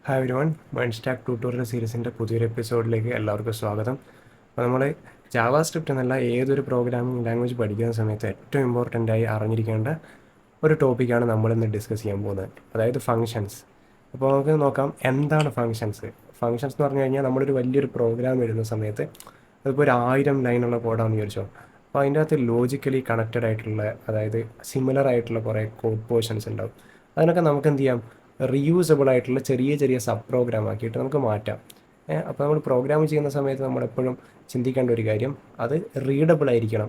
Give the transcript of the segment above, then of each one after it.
Hi everyone, mind stack tutorial സീരീസിൻ്റെ പുതിയൊരു എപ്പിസോഡിലേക്ക് എല്ലാവർക്കും സ്വാഗതം. അപ്പോൾ നമ്മൾ ജാവാ സ്ക്രിപ്റ്റ് എന്നല്ല ഏതൊരു പ്രോഗ്രാമിംഗ് ലാംഗ്വേജ് പഠിക്കുന്ന സമയത്ത് ഏറ്റവും ഇമ്പോർട്ടൻ്റായി അറിഞ്ഞിരിക്കേണ്ട ഒരു ടോപ്പിക്കാണ് നമ്മളിന്ന് ഡിസ്കസ് ചെയ്യാൻ പോകുന്നത്, അതായത് ഫങ്ഷൻസ്. അപ്പോൾ നമുക്ക് നോക്കാം എന്താണ് ഫങ്ഷൻസ്. ഫങ്ഷൻസ് എന്ന് പറഞ്ഞു കഴിഞ്ഞാൽ നമ്മളൊരു വലിയൊരു പ്രോഗ്രാം എഴുതുന്ന സമയത്ത് അതിപ്പോൾ ഒരു 1000 ലൈനുള്ള കോഡാണെന്ന് വിചാരിച്ചോ. അപ്പോൾ അതിൻ്റെ അകത്ത് ലോജിക്കലി കണക്റ്റഡ് ആയിട്ടുള്ള, അതായത് സിമിലർ ആയിട്ടുള്ള കുറേ കോഡ് പോർഷൻസ് ഉണ്ടാവും. അതിനൊക്കെ നമുക്ക് എന്ത് ചെയ്യാം, റീയൂസബിൾ ആയിട്ടുള്ള ചെറിയ ചെറിയ സബ് പ്രോഗ്രാം ആക്കിയിട്ട് നമുക്ക് മാറ്റാം. അപ്പോൾ നമ്മൾ പ്രോഗ്രാം ചെയ്യുന്ന സമയത്ത് നമ്മളെപ്പോഴും ചിന്തിക്കേണ്ട ഒരു കാര്യം, അത് റീഡബിൾ ആയിരിക്കണം,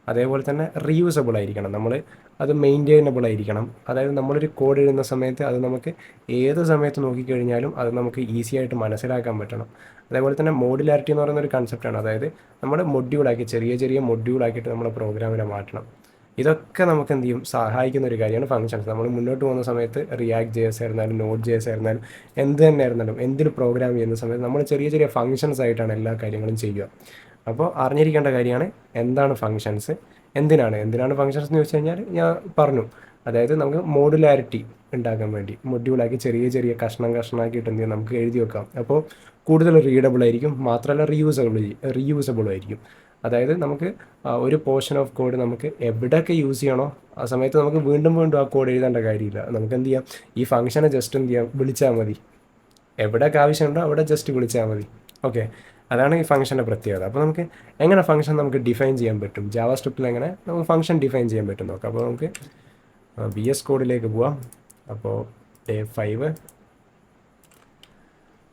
അതേപോലെ തന്നെ റീയൂസബിൾ ആയിരിക്കണം, നമ്മൾ അത് മെയിൻറ്റെയിനബിൾ ആയിരിക്കണം. അതായത് നമ്മളൊരു കോഡ് എഴുതുന്ന സമയത്ത് അത് നമുക്ക് ഏത് സമയത്ത് നോക്കിക്കഴിഞ്ഞാലും അത് നമുക്ക് ഈസി ആയിട്ട് മനസ്സിലാക്കാൻ പറ്റണം. അതേപോലെ തന്നെ മോഡുലാരിറ്റി എന്ന് പറയുന്ന ഒരു കൺസെപ്റ്റാണ്, അതായത് നമ്മൾ മൊഡ്യൂളാക്കി ചെറിയ ചെറിയ മൊഡ്യൂളാക്കിയിട്ട് നമ്മൾ പ്രോഗ്രാമിനെ മാറ്റണം. ഇതൊക്കെ നമുക്ക് എന്ത് ചെയ്യും, സഹായിക്കുന്ന ഒരു കാര്യമാണ് ഫങ്ഷൻസ്. നമ്മൾ മുന്നോട്ട് പോകുന്ന സമയത്ത് റിയാക്ട് JS ആയിരുന്നാലും നോഡ് JS ആയിരുന്നാലും എന്ത് തന്നെ ആയിരുന്നാലും എന്തൊരു പ്രോഗ്രാം ചെയ്യുന്ന സമയത്ത് നമ്മൾ ചെറിയ ചെറിയ ഫങ്ഷൻസ് ആയിട്ടാണ് എല്ലാ കാര്യങ്ങളും ചെയ്യുക. അപ്പോൾ അറിഞ്ഞിരിക്കേണ്ട കാര്യമാണ് എന്താണ് ഫങ്ഷൻസ്, എന്തിനാണ് ഫങ്ഷൻസ് എന്ന് ചോദിച്ചു കഴിഞ്ഞാൽ ഞാൻ പറഞ്ഞു, അതായത് നമുക്ക് മോഡുലാരിറ്റി ഉണ്ടാക്കാൻ വേണ്ടി മൊഡ്യൂളാക്കി ചെറിയ ചെറിയ കഷ്ണമാക്കിയിട്ട് എന്ത് ചെയ്യാം, നമുക്ക് എഴുതി വെക്കാം. അപ്പോൾ കൂടുതൽ റീഡബിൾ ആയിരിക്കും, മാത്രമല്ല റീയൂസബിളും ആയിരിക്കും. അതായത് നമുക്ക് ഒരു പോർഷൻ ഓഫ് കോഡ് നമുക്ക് എവിടെയൊക്കെ യൂസ് ചെയ്യണോ ആ സമയത്ത് നമുക്ക് വീണ്ടും വീണ്ടും ആ കോഡ് എഴുതേണ്ട കാര്യമില്ല. നമുക്ക് എന്ത് ചെയ്യാം, ഈ ഫംഗ്ഷനെ ജസ്റ്റ് എന്ത് ചെയ്യാം, വിളിച്ചാൽ മതി. എവിടെയൊക്കെ ആവശ്യമുണ്ടോ അവിടെ ജസ്റ്റ് വിളിച്ചാൽ മതി. ഓക്കെ, അതാണ് ഈ ഫംഗ്ഷൻ്റെ പ്രത്യേകത. അപ്പോൾ നമുക്ക് എങ്ങനെ ഫംഗ്ഷൻ നമുക്ക് ഡിഫൈൻ ചെയ്യാൻ പറ്റും, ജാവാ സ്ക്രിപ്റ്റിൽ എങ്ങനെ നമുക്ക് ഫംഗ്ഷൻ ഡിഫൈൻ ചെയ്യാൻ പറ്റും നോക്കാം. അപ്പോൾ നമുക്ക് VS കോഡിലേക്ക് പോവാം. അപ്പോൾ Day 5.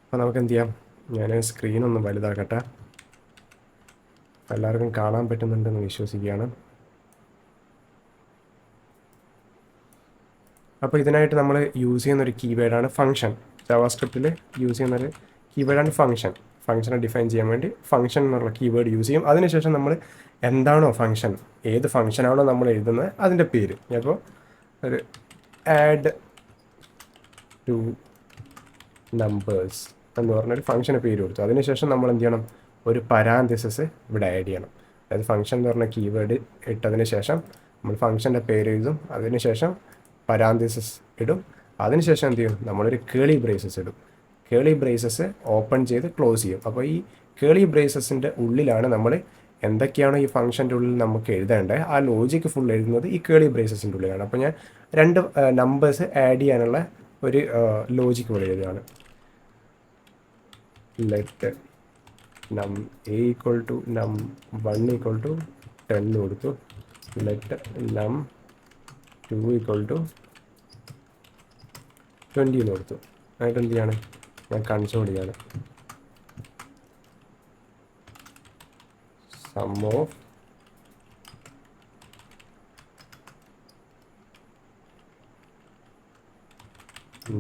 അപ്പോൾ നമുക്ക് എന്ത് ചെയ്യാം, ഞാൻ സ്ക്രീനൊന്ന് വലുതാക്കട്ടെ, എല്ലാവർക്കും കാണാൻ പറ്റുന്നുണ്ടെന്ന് വിശ്വസിക്കുകയാണ്. അപ്പോൾ ഇതിനായിട്ട് നമ്മൾ യൂസ് ചെയ്യുന്നൊരു കീവേഡാണ് ഫംഗ്ഷൻ. ജാവാസ്ക്രിപ്റ്റിൽ യൂസ് ചെയ്യുന്നൊരു കീവേഡാണ് ഫംഗ്ഷൻ. ഫംഗ്ഷനെ ഡിഫൈൻ ചെയ്യാൻ വേണ്ടി ഫംഗ്ഷൻ എന്നുള്ള കീവേഡ് യൂസ് ചെയ്യും. അതിനുശേഷം നമ്മൾ എന്താണോ ഫംഗ്ഷൻ, ഏത് ഫംഗ്ഷനാണോ നമ്മൾ എഴുതുന്നത് അതിൻ്റെ പേര്. അപ്പോൾ ഒരു ആഡ് ടു നമ്പേഴ്സ് എന്ന് പറഞ്ഞൊരു ഫംഗ്ഷന് പേര് കൊടുത്തു. അതിനുശേഷം നമ്മൾ എന്ത് ചെയ്യണം, ഒരു പരാന്തസിസ് ഇവിടെ ആഡ് ചെയ്യണം. അതായത് ഫംഗ്ഷൻ എന്ന് പറഞ്ഞ കീവേഡ് ഇട്ടതിന് ശേഷം നമ്മൾ ഫംഗ്ഷൻ്റെ പേര് എഴുതും, അതിനുശേഷം പരാന്തസിസ് ഇടും, അതിനുശേഷം എന്ത് ചെയ്യും, നമ്മളൊരു കേളി ബ്രേസസ് ഇടും. കേളി ബ്രേസസ് ഓപ്പൺ ചെയ്ത് ക്ലോസ് ചെയ്യും. അപ്പോൾ ഈ കേളി ബ്രേസസിൻ്റെ ഉള്ളിലാണ് നമ്മൾ എന്തൊക്കെയാണോ ഈ ഫംഗ്ഷൻ്റെ ഉള്ളിൽ നമുക്ക് എഴുതേണ്ടത് ആ ലോജിക്ക് ഫുൾ എഴുതുന്നത് ഈ കേളി ബ്രേസസിൻ്റെ ഉള്ളിലാണ്. അപ്പോൾ ഞാൻ 2 നമ്പേഴ്സ് ആഡ് ചെയ്യാനുള്ള ഒരു ലോജിക്ക് ഇവിടെ എഴുതുകയാണ്. Let num a equal to num 1 equal to 10 കൊടുത്തു. ലെറ്റ് num 2 equal to 20 എന്ന് കൊടുത്തു. എന്നിട്ട് എന്ത് ചെയ്യാണ്, ഞാൻ കൺസോൾ ചെയ്യാണ്. Sum of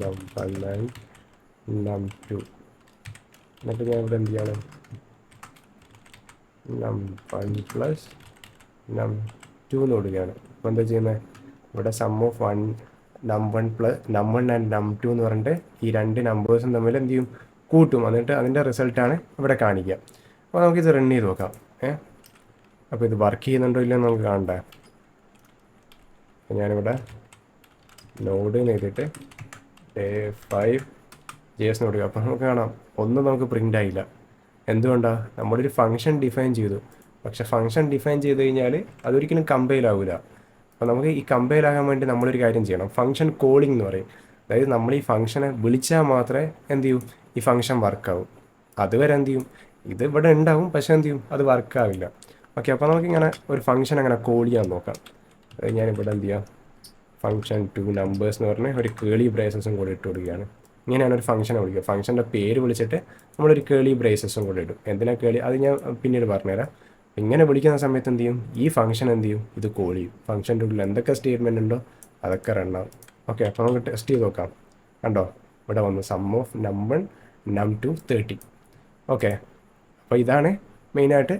num 1 and num 2. എന്നിട്ട് ഞാൻ ഇവിടെ എന്ത് ചെയ്യാണ്, num 1 പ്ലസ് num 2 എന്ന് കൊടുക്കുകയാണ്. അപ്പോൾ എന്താ ചെയ്യുന്നത്, ഇവിടെ sum of num 1 plus num 1 and num 2 എന്ന് പറഞ്ഞിട്ട് ഈ 2 നമ്പേഴ്സും തമ്മിൽ എന്ത് ചെയ്യും, കൂട്ടും. എന്നിട്ട് അതിൻ്റെ റിസൾട്ടാണ് ഇവിടെ കാണിക്കുക. അപ്പോൾ നമുക്കിത് റൺ ചെയ്ത് നോക്കാം. അപ്പോൾ ഇത് വർക്ക് ചെയ്യുന്നുണ്ടോ ഇല്ലയെന്ന് നമുക്ക് കാണണ്ടേ. ഞാനിവിടെ നോഡ് എഴുതിയിട്ട് Day 5 JS കൊടുക്കുക. അപ്പോൾ നമുക്ക് കാണാം ഒന്നും നമുക്ക് പ്രിൻ്റ് ആയില്ല. എന്തുകൊണ്ടാണ്, നമ്മളൊരു ഫംഗ്ഷൻ ഡിഫൈൻ ചെയ്തു, പക്ഷേ ഫംഗ്ഷൻ ഡിഫൈൻ ചെയ്ത് കഴിഞ്ഞാൽ അതൊരിക്കലും കമ്പൈൽ ആവില്ല. അപ്പോൾ നമുക്ക് ഈ കമ്പൈൽ ആകാൻ വേണ്ടി നമ്മളൊരു കാര്യം ചെയ്യണം, ഫംഗ്ഷൻ കോളിംഗ് എന്ന് പറയും. അതായത് നമ്മൾ ഈ ഫംഗ്ഷനെ വിളിച്ചാൽ മാത്രമേ എന്ത് ചെയ്യൂ, ഈ ഫംഗ്ഷൻ വർക്കാവും. അതുവരെ എന്ത് ചെയ്യും, ഇത് ഇവിടെ ഉണ്ടാവും, പക്ഷേ എന്ത് ചെയ്യും, അത് വർക്കാവില്ല. ഓക്കെ, അപ്പോൾ നമുക്കിങ്ങനെ ഒരു ഫംഗ്ഷൻ അങ്ങനെ കോൾ ചെയ്യാൻ നോക്കാം. അതായത് ഞാനിവിടെ എന്ത് ചെയ്യാം, ഫംഗ്ഷൻ 2 നമ്പേഴ്സ് എന്ന് പറഞ്ഞ് ഒരു കേളി ബ്രേസസും കൂടെ ഇട്ട് കൊടുക്കുകയാണ്. ഇങ്ങനെയാണ് ഒരു ഫംഗ്ഷനെ വിളിക്കുക. ഫംഗ്ഷൻ്റെ പേര് വിളിച്ചിട്ട് നമ്മളൊരു കേളി ബ്രേസസും കൂടെ ഇടും. എന്തിനാ കേളി, അത് ഞാൻ പിന്നീട് പറഞ്ഞുതരാം. ഇങ്ങനെ വിളിക്കുന്ന സമയത്ത് എന്ത് ചെയ്യും, ഈ ഫംഗ്ഷൻ എന്ത് ചെയ്യും, ഇത് കോൾ ചെയ്യും. ഫംഗ്ഷൻ്റെ ഉള്ളിൽ എന്തൊക്കെ സ്റ്റേറ്റ്മെൻറ്റ് ഉണ്ടോ അതൊക്കെ റണ്ണാവും. ഓക്കെ, അപ്പോൾ നമുക്ക് ടെസ്റ്റ് ചെയ്ത് നോക്കാം. കണ്ടോ, ഇവിടെ വന്നു sum of num 1 num 2 30. Okay, അപ്പോൾ ഇതാണ് മെയിനായിട്ട്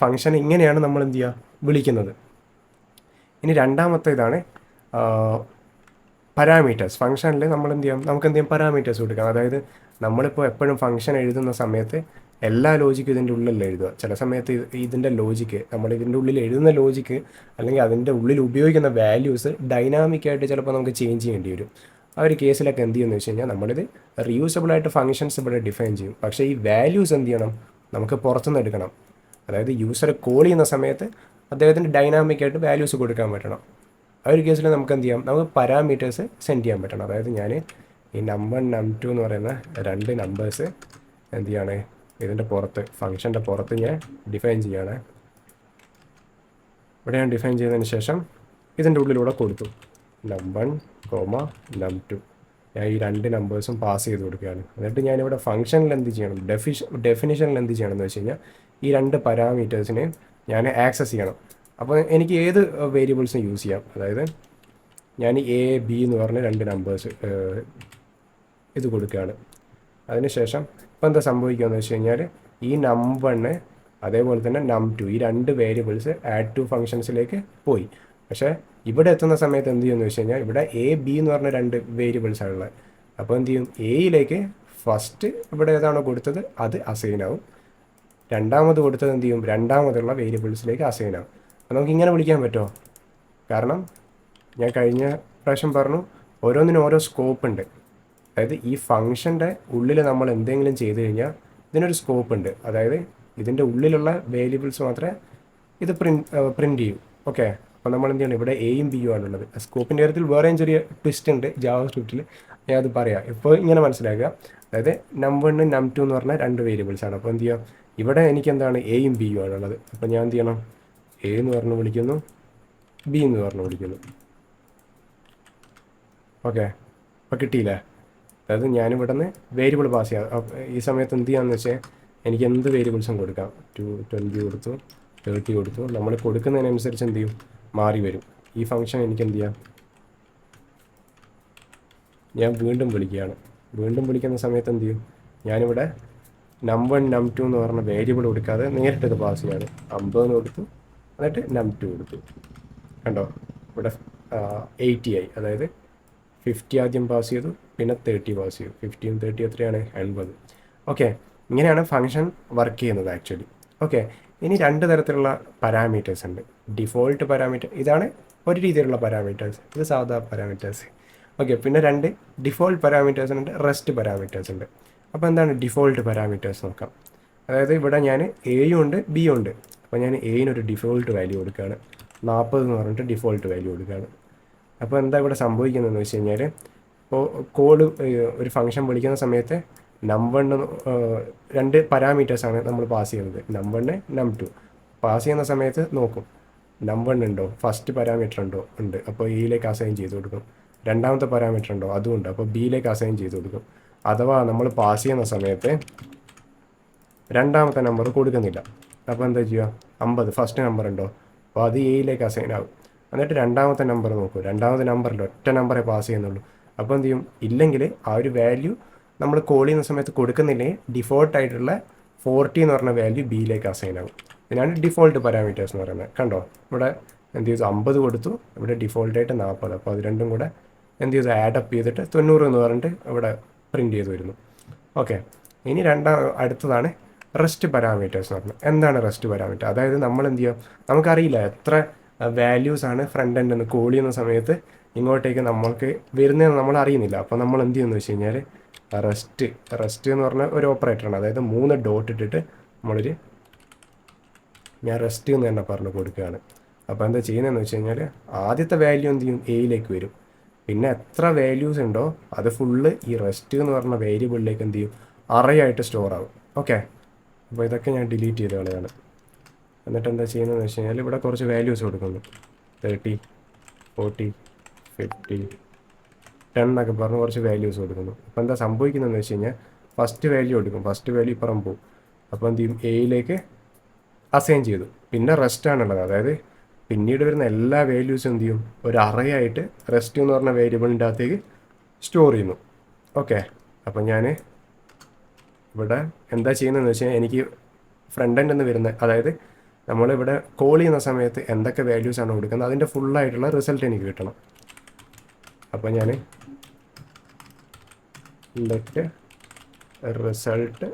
ഫംഗ്ഷൻ. ഇങ്ങനെയാണ് നമ്മൾ എന്ത് ചെയ്യുക, വിളിക്കുന്നത്. ഇനി രണ്ടാമത്തെ ഇതാണ് പാരാമീറ്റേഴ്സ്. ഫംഗ്ഷനിൽ നമ്മൾ എന്ത് ചെയ്യാം, നമുക്ക് എന്ത് ചെയ്യാം, പാരാമീറ്റേഴ്സ് കൊടുക്കാം. അതായത് നമ്മളിപ്പോൾ എപ്പോഴും ഫംഗ്ഷൻ എഴുതുന്ന സമയത്ത് എല്ലാ ലോജിക്കും ഇതിൻ്റെ ഉള്ളിലല്ല എഴുതുക. ചില സമയത്ത് ഇതിൻ്റെ ലോജിക്ക്, നമ്മൾ ഇതിൻ്റെ ഉള്ളിൽ എഴുതുന്ന ലോജിക്ക് അല്ലെങ്കിൽ അതിൻ്റെ ഉള്ളിൽ ഉപയോഗിക്കുന്ന വാല്യൂസ് ഡൈനാമിക്കായിട്ട് ചിലപ്പോൾ നമുക്ക് ചേഞ്ച് ചെയ്യേണ്ടി വരും. ആ ഒരു കേസിലൊക്കെ എന്ത് ചെയ്യുമെന്ന് വെച്ച് കഴിഞ്ഞാൽ നമ്മളിത് റീയൂസബിൾ ആയിട്ട് ഫങ്ഷൻസ് ഇവിടെ ഡിഫൈൻ ചെയ്യും. പക്ഷേ ഈ വാല്യൂസ് എന്ത് ചെയ്യണം, നമുക്ക് പുറത്തുനിന്ന് എടുക്കണം. അതായത് യൂസർ കോൾ ചെയ്യുന്ന സമയത്ത് അദ്ദേഹത്തിന് ഡൈനാമിക് ആയിട്ട് വാല്യൂസ് കൊടുക്കാൻ പറ്റണം. ആ ഒരു കേസിൽ നമുക്ക് എന്ത് ചെയ്യാം, നമുക്ക് പാരാമീറ്റേഴ്സ് സെൻഡ് ചെയ്യാൻ പറ്റണം. അതായത് ഞാൻ ഈ നമ്പർ num2 എന്ന് പറയുന്ന രണ്ട് നമ്പേഴ്സ് എന്ത് ചെയ്യാണ്, ഇതിൻ്റെ പുറത്ത് ഫംഗ്ഷൻ്റെ പുറത്ത് ഞാൻ ഡിഫൈൻ ചെയ്യാണ്. ഇവിടെ ഞാൻ ഡിഫൈൻ ചെയ്തതിന് ശേഷം ഇതിൻ്റെ ഉള്ളിലൂടെ കൊടുത്തു num1, num2. ഞാൻ ഈ രണ്ട് നമ്പേഴ്സും പാസ് ചെയ്ത് കൊടുക്കുകയാണ്. എന്നിട്ട് ഞാനിവിടെ ഫംഗ്ഷനിൽ എന്ത് ചെയ്യണം, ഡെഫിനിഷനിൽ എന്ത് ചെയ്യണം എന്ന് വെച്ച് കഴിഞ്ഞാൽ ഈ രണ്ട് പാരാമീറ്റേഴ്സിനെ ഞാൻ ആക്സസ് ചെയ്യണം. അപ്പോൾ എനിക്ക് ഏത് വേരിയബിൾസും യൂസ് ചെയ്യാം. അതായത് ഞാൻ എ ബി എന്ന് പറഞ്ഞ രണ്ട് നമ്പേഴ്സ് ഇത് കൊടുക്കുകയാണ്. അതിനുശേഷം ഇപ്പോൾ എന്താ സംഭവിക്കുകയെന്ന് വെച്ച് കഴിഞ്ഞാൽ ഈ num1 അതേപോലെ തന്നെ num2 ഈ രണ്ട് വേരിയബിൾസ് ആഡ് ടു ഫംഗ്ഷൻസിലേക്ക് പോയി. പക്ഷേ ഇവിടെ എത്തുന്ന സമയത്ത് എന്ത് ചെയ്യുമെന്ന് വെച്ച് കഴിഞ്ഞാൽ ഇവിടെ എ ബി എന്ന് പറഞ്ഞ രണ്ട് വേരിയബിൾസ് ആണുള്ളത്. അപ്പോൾ എന്ത് ചെയ്യും, എയിലേക്ക് ഫസ്റ്റ് ഇവിടെ ഏതാണോ കൊടുത്തത് അത് അസൈൻ ആവും, രണ്ടാമത് കൊടുത്തത് എന്ത് ചെയ്യും, രണ്ടാമതുള്ള വേരിയബിൾസിലേക്ക് അസൈൻ ആവും. അപ്പോൾ നമുക്ക് ഇങ്ങനെ വിളിക്കാൻ പറ്റുമോ? കാരണം ഞാൻ കഴിഞ്ഞ പ്രാവശ്യം പറഞ്ഞു ഓരോന്നിനും ഓരോ സ്കോപ്പ് ഉണ്ട്. അതായത് ഈ ഫംഗ്ഷൻ്റെ ഉള്ളിൽ നമ്മൾ എന്തെങ്കിലും ചെയ്ത് കഴിഞ്ഞാൽ ഇതിനൊരു സ്കോപ്പ് ഉണ്ട്. അതായത് ഇതിൻ്റെ ഉള്ളിലുള്ള വേരിയബിൾസ് മാത്രമേ ഇത് പ്രിൻറ്റ് ചെയ്യൂ. ഓക്കെ, അപ്പോൾ നമ്മൾ എന്ത് ചെയ്യണം, ഇവിടെ എയും ബിയും ആണുള്ളത്. സ്കോപ്പിൻ്റെ കാര്യത്തിൽ വേറെയും ചെറിയ ട്വിസ്റ്റ് ഉണ്ട് ജാവ സ്ക്രിപ്റ്റിൽ, ഞാൻ അത് പറയാം. ഇപ്പോൾ ഇങ്ങനെ മനസ്സിലാക്കുക. അതായത് num1 num2 എന്ന് പറഞ്ഞാൽ രണ്ട് വേരിയബിൾസ് ആണ്. അപ്പോൾ എന്ത് ചെയ്യാം, ഇവിടെ എനിക്ക് എന്താണ് എയും ബിയും ആണുള്ളത്. അപ്പോൾ ഞാൻ എന്ത് ചെയ്യണം, എ എന്ന് പറഞ്ഞ് വിളിക്കുന്നു, ബി എന്ന് പറഞ്ഞ് വിളിക്കുന്നു. ഓക്കെ, അപ്പോൾ കിട്ടിയില്ലേ? അതായത് ഞാനിവിടെ നിന്ന് വേരിയബിൾ പാസ് ചെയ്യാം. ഈ സമയത്ത് എന്ത് ചെയ്യാമെന്ന് വെച്ചാൽ എനിക്ക് എന്ത് വേരിയബിൾസും കൊടുക്കാം. 20 കൊടുത്തു, 30 കൊടുത്തു. നമ്മൾ കൊടുക്കുന്നതിനനുസരിച്ച് എന്ത് ചെയ്യും, മാറി വരും. ഈ ഫംഗ്ഷൻ എനിക്ക് എന്ത് ചെയ്യാം, ഞാൻ വീണ്ടും വിളിക്കുകയാണ്. വീണ്ടും വിളിക്കുന്ന സമയത്ത് എന്ത് ചെയ്യും, ഞാനിവിടെ num1 num2 എന്ന് പറഞ്ഞ വേരിയബിൾ കൊടുക്കാതെ നേരിട്ട് ഇത് പാസ് ചെയ്യാണ്. 50 എന്ന് കൊടുത്തു, എന്നിട്ട് num2 കൊടുത്തു. കണ്ടോ, ഇവിടെ 80 ആയി. അതായത് 50 ആദ്യം പാസ് ചെയ്തു, പിന്നെ 30 പാസ് ചെയ്തു. 50 30 എത്രയാണ്, 80. ഓക്കെ, ഇങ്ങനെയാണ് ഫംഗ്ഷൻ വർക്ക് ചെയ്യുന്നത് ആക്ച്വലി. ഓക്കെ, ഇനി രണ്ട് തരത്തിലുള്ള പാരാമീറ്റേഴ്സ് ഉണ്ട്. ഡിഫോൾട്ട് പാരാമീറ്റർ, ഇതാണ് ഒരു രീതിയിലുള്ള പാരാമീറ്റേഴ്സ്, ഇത് സാധാ പാരാമീറ്റേഴ്സ്. ഓക്കെ, പിന്നെ രണ്ട് ഡിഫോൾട്ട് പാരാമീറ്റേഴ്സ് ഉണ്ട്, റെസ്റ്റ് പാരാമീറ്റേഴ്സ് ഉണ്ട്. അപ്പോൾ എന്താണ് ഡിഫോൾട്ട് പാരാമീറ്റേഴ്സ് നോക്കാം. അതായത് ഇവിടെ ഞാൻ എയും ഉണ്ട് ബിയും ഉണ്ട്. അപ്പോൾ ഞാൻ എയിനൊരു ഡിഫോൾട്ട് വാല്യൂ കൊടുക്കുകയാണ്, 40 എന്ന് പറഞ്ഞിട്ട് ഡിഫോൾട്ട് വാല്യൂ കൊടുക്കുകയാണ്. അപ്പോൾ എന്താ ഇവിടെ സംഭവിക്കുന്നതെന്ന് വെച്ച് കഴിഞ്ഞാൽ, ഇപ്പോൾ കോഡ് ഒരു ഫംഗ്ഷൻ വിളിക്കുന്ന സമയത്ത് num1 രണ്ട് പാരാമീറ്റേഴ്സാണ് നമ്മൾ പാസ് ചെയ്യുന്നത്, num1 num2. പാസ് ചെയ്യുന്ന സമയത്ത് നോക്കും num1 ഉണ്ടോ, ഫസ്റ്റ് പാരാമീറ്റർ ഉണ്ടോ, ഉണ്ട്, അപ്പോൾ എയിലേക്ക് അസൈൻ ചെയ്ത് കൊടുക്കും. രണ്ടാമത്തെ പാരാമീറ്റർ ഉണ്ടോ, അതുമുണ്ട്, അപ്പോൾ ബിയിലേക്ക് അസൈൻ ചെയ്ത് കൊടുക്കും. അഥവാ നമ്മൾ പാസ് ചെയ്യുന്ന സമയത്ത് രണ്ടാമത്തെ നമ്പർ കൊടുക്കുന്നില്ല, അപ്പോൾ എന്താ ചെയ്യുക, 50 ഫസ്റ്റ് നമ്പർ ഉണ്ടോ, അപ്പോൾ അത് എയിലേക്ക് അസൈൻ ആകും. എന്നിട്ട് രണ്ടാമത്തെ നമ്പർ നോക്കൂ, രണ്ടാമത്തെ നമ്പറിൽ ഒറ്റ നമ്പറേ പാസ് ചെയ്യുന്നുള്ളൂ. അപ്പോൾ എന്ത് ചെയ്യും, ഇല്ലെങ്കിൽ ആ ഒരു വാല്യൂ നമ്മൾ കോൾ ചെയ്യുന്ന സമയത്ത് കൊടുക്കുന്നില്ലെങ്കിൽ ഡിഫോൾട്ടായിട്ടുള്ള 40 എന്ന് പറഞ്ഞ വാല്യൂ ബിയിലേക്ക് അസൈൻ ആകും. ഇതിനാണ് ഡിഫോൾട്ട് പാരാമീറ്റേഴ്സ് എന്ന് പറയുന്നത്. കണ്ടോ, ഇവിടെ എന്ത് ചെയ്തു, 50 കൊടുത്തു, ഇവിടെ ഡിഫോൾട്ടായിട്ട് 40. അപ്പോൾ അത് രണ്ടും കൂടെ എന്ത് ചെയ്തു, ആഡപ്പ് ചെയ്തിട്ട് 90 എന്ന് പറഞ്ഞിട്ട് ഇവിടെ പ്രിൻറ്റ് ചെയ്ത് വരുന്നു. ഓക്കെ, ഇനി അടുത്തതാണ് റെസ്റ്റ് പാരാമീറ്റേഴ്സ് എന്ന് പറഞ്ഞത്. എന്താണ് റെസ്റ്റ് പാരാമീറ്റർ? അതായത് നമ്മൾ എന്ത് ചെയ്യാം, നമുക്കറിയില്ല എത്ര വാല്യൂസാണ് ഫ്രണ്ട് എൻഡ് എന്ന് കോൾ ചെയ്യുന്ന സമയത്ത് ഇങ്ങോട്ടേക്ക് നമ്മൾക്ക് വരുന്നതെന്ന് നമ്മൾ അറിയുന്നില്ല. അപ്പോൾ നമ്മൾ എന്ത് ചെയ്യുമെന്ന് വെച്ച് കഴിഞ്ഞാൽ റെസ്റ്റ് എന്ന് പറഞ്ഞ ഒരു ഓപ്പറേറ്ററാണ്. അതായത് 3 ഡോട്ട് ഇട്ടിട്ട് ഞാൻ റെസ്റ്റ് എന്ന് തന്നെ പറഞ്ഞ് കൊടുക്കുകയാണ്. അപ്പോൾ എന്താ ചെയ്യുന്നതെന്ന് വെച്ച് കഴിഞ്ഞാൽ ആദ്യത്തെ വാല്യൂ എന്ത് ചെയ്യും, എയിലേക്ക് വരും. പിന്നെ എത്ര വാല്യൂസ് ഉണ്ടോ അത് ഫുള്ള് ഈ റെസ്റ്റ് എന്ന് പറഞ്ഞ വേരിയബിളിലേക്ക് എന്ത് ചെയ്യും, അറേ ആയിട്ട് സ്റ്റോർ ആകും. ഓക്കെ, അപ്പോൾ ഇതൊക്കെ ഞാൻ ഡിലീറ്റ് ചെയ്ത് കളയാണ്. എന്നിട്ട് എന്താ ചെയ്യുന്നതെന്ന് വെച്ച് കഴിഞ്ഞാൽ ഇവിടെ കുറച്ച് വാല്യൂസ് കൊടുക്കുന്നു, 30 40 50 10 എന്നൊക്കെ പറഞ്ഞ് കുറച്ച് വാല്യൂസ് കൊടുക്കുന്നു. അപ്പോൾ എന്താ സംഭവിക്കുന്നതെന്ന് വെച്ച് കഴിഞ്ഞാൽ ഫസ്റ്റ് വാല്യൂ എടുക്കും, ഫസ്റ്റ് വാല്യൂ ഇപ്പുറം പോകും. അപ്പോൾ എന്ത് ചെയ്യും, എയിലേക്ക് അസൈൻ ചെയ്തു. പിന്നെ റെസ്റ്റ് ആണുള്ളത്, അതായത് പിന്നീട് വരുന്ന എല്ലാ വാല്യൂസും എന്ത് ചെയ്യും, ഒരു അറേ ആയിട്ട് റെസ്റ്റ് എന്ന് പറഞ്ഞ വേരിയബിളിൻ്റെ അകത്തേക്ക് സ്റ്റോർ ചെയ്യുന്നു. ഓക്കെ, അപ്പോൾ ഞാൻ ഇവിടെ എന്താ ചെയ്യുന്നതെന്ന് വെച്ച് കഴിഞ്ഞാൽ എനിക്ക് ഫ്രണ്ട് എൻഡ് എന്ന് വരുന്ന, അതായത് നമ്മളിവിടെ കോൾ ചെയ്യുന്ന സമയത്ത് എന്തൊക്കെ വാല്യൂസാണ് കൊടുക്കുന്നത് അതിൻ്റെ ഫുള്ളായിട്ടുള്ള റിസൾട്ട് എനിക്ക് കിട്ടണം. അപ്പോൾ ഞാൻ let result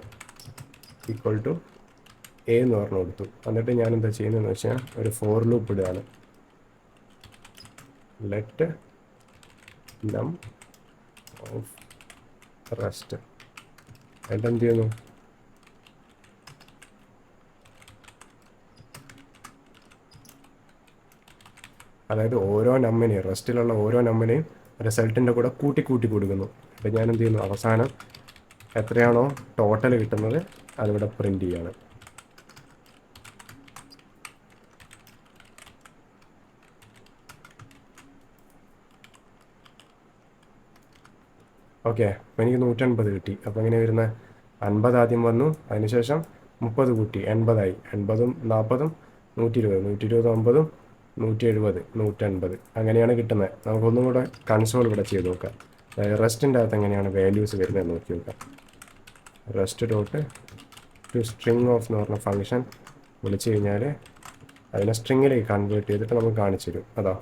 equal to a എന്ന് പറഞ്ഞു കൊടുത്തു. എന്നിട്ട് ഞാൻ എന്താ ചെയ്യുന്നതെന്ന് വെച്ചാൽ ഒരു ഫോർ ലൂപ്പ് ഇടുകയാണ്. ലെറ്റ് നം ഓഫ് റെസ്റ്റ് എന്നിട്ട് എന്ത് ചെയ്യുന്നു? അതായത് ഓരോ നമ്പനെയും റെസ്റ്റിലുള്ള ഓരോ നമ്പനെയും റിസൾട്ടിൻ്റെ കൂടെ കൂട്ടി കൂട്ടി കൊടുക്കുന്നു. അപ്പോൾ ഞാൻ എന്ത് ചെയ്യുന്നു? അവസാനം എത്രയാണോ ടോട്ടൽ കിട്ടുന്നത് അതിവിടെ പ്രിൻ്റ് ചെയ്യാണ്. ഓക്കെ, അപ്പോൾ എനിക്ക് 150 കിട്ടി. അപ്പോൾ എങ്ങനെ വരുന്നത്? 50 ആദ്യം വന്നു, അതിനുശേഷം 30 കൂട്ടി 80ആയി. 80ഉം 40ഉം 120, 120 50ഉം 170, 180 അങ്ങനെയാണ് കിട്ടുന്നത്. നമുക്കൊന്നും കൂടെ കൺസോൾ ഇവിടെ ചെയ്ത് നോക്കാം. റെസ്റ്റിൻ്റെ അകത്ത് എങ്ങനെയാണ് വാല്യൂസ് വരുന്നത് നോക്കി നോക്കാം. Rest dot to string of എന്ന് പറഞ്ഞ ഫംഗ്ഷൻ വിളിച്ചു കഴിഞ്ഞാൽ അതിനെ സ്ട്രിങ്ങിലേക്ക് കൺവേർട്ട് ചെയ്തിട്ട് നമുക്ക് കാണിച്ചു തരും. അതാ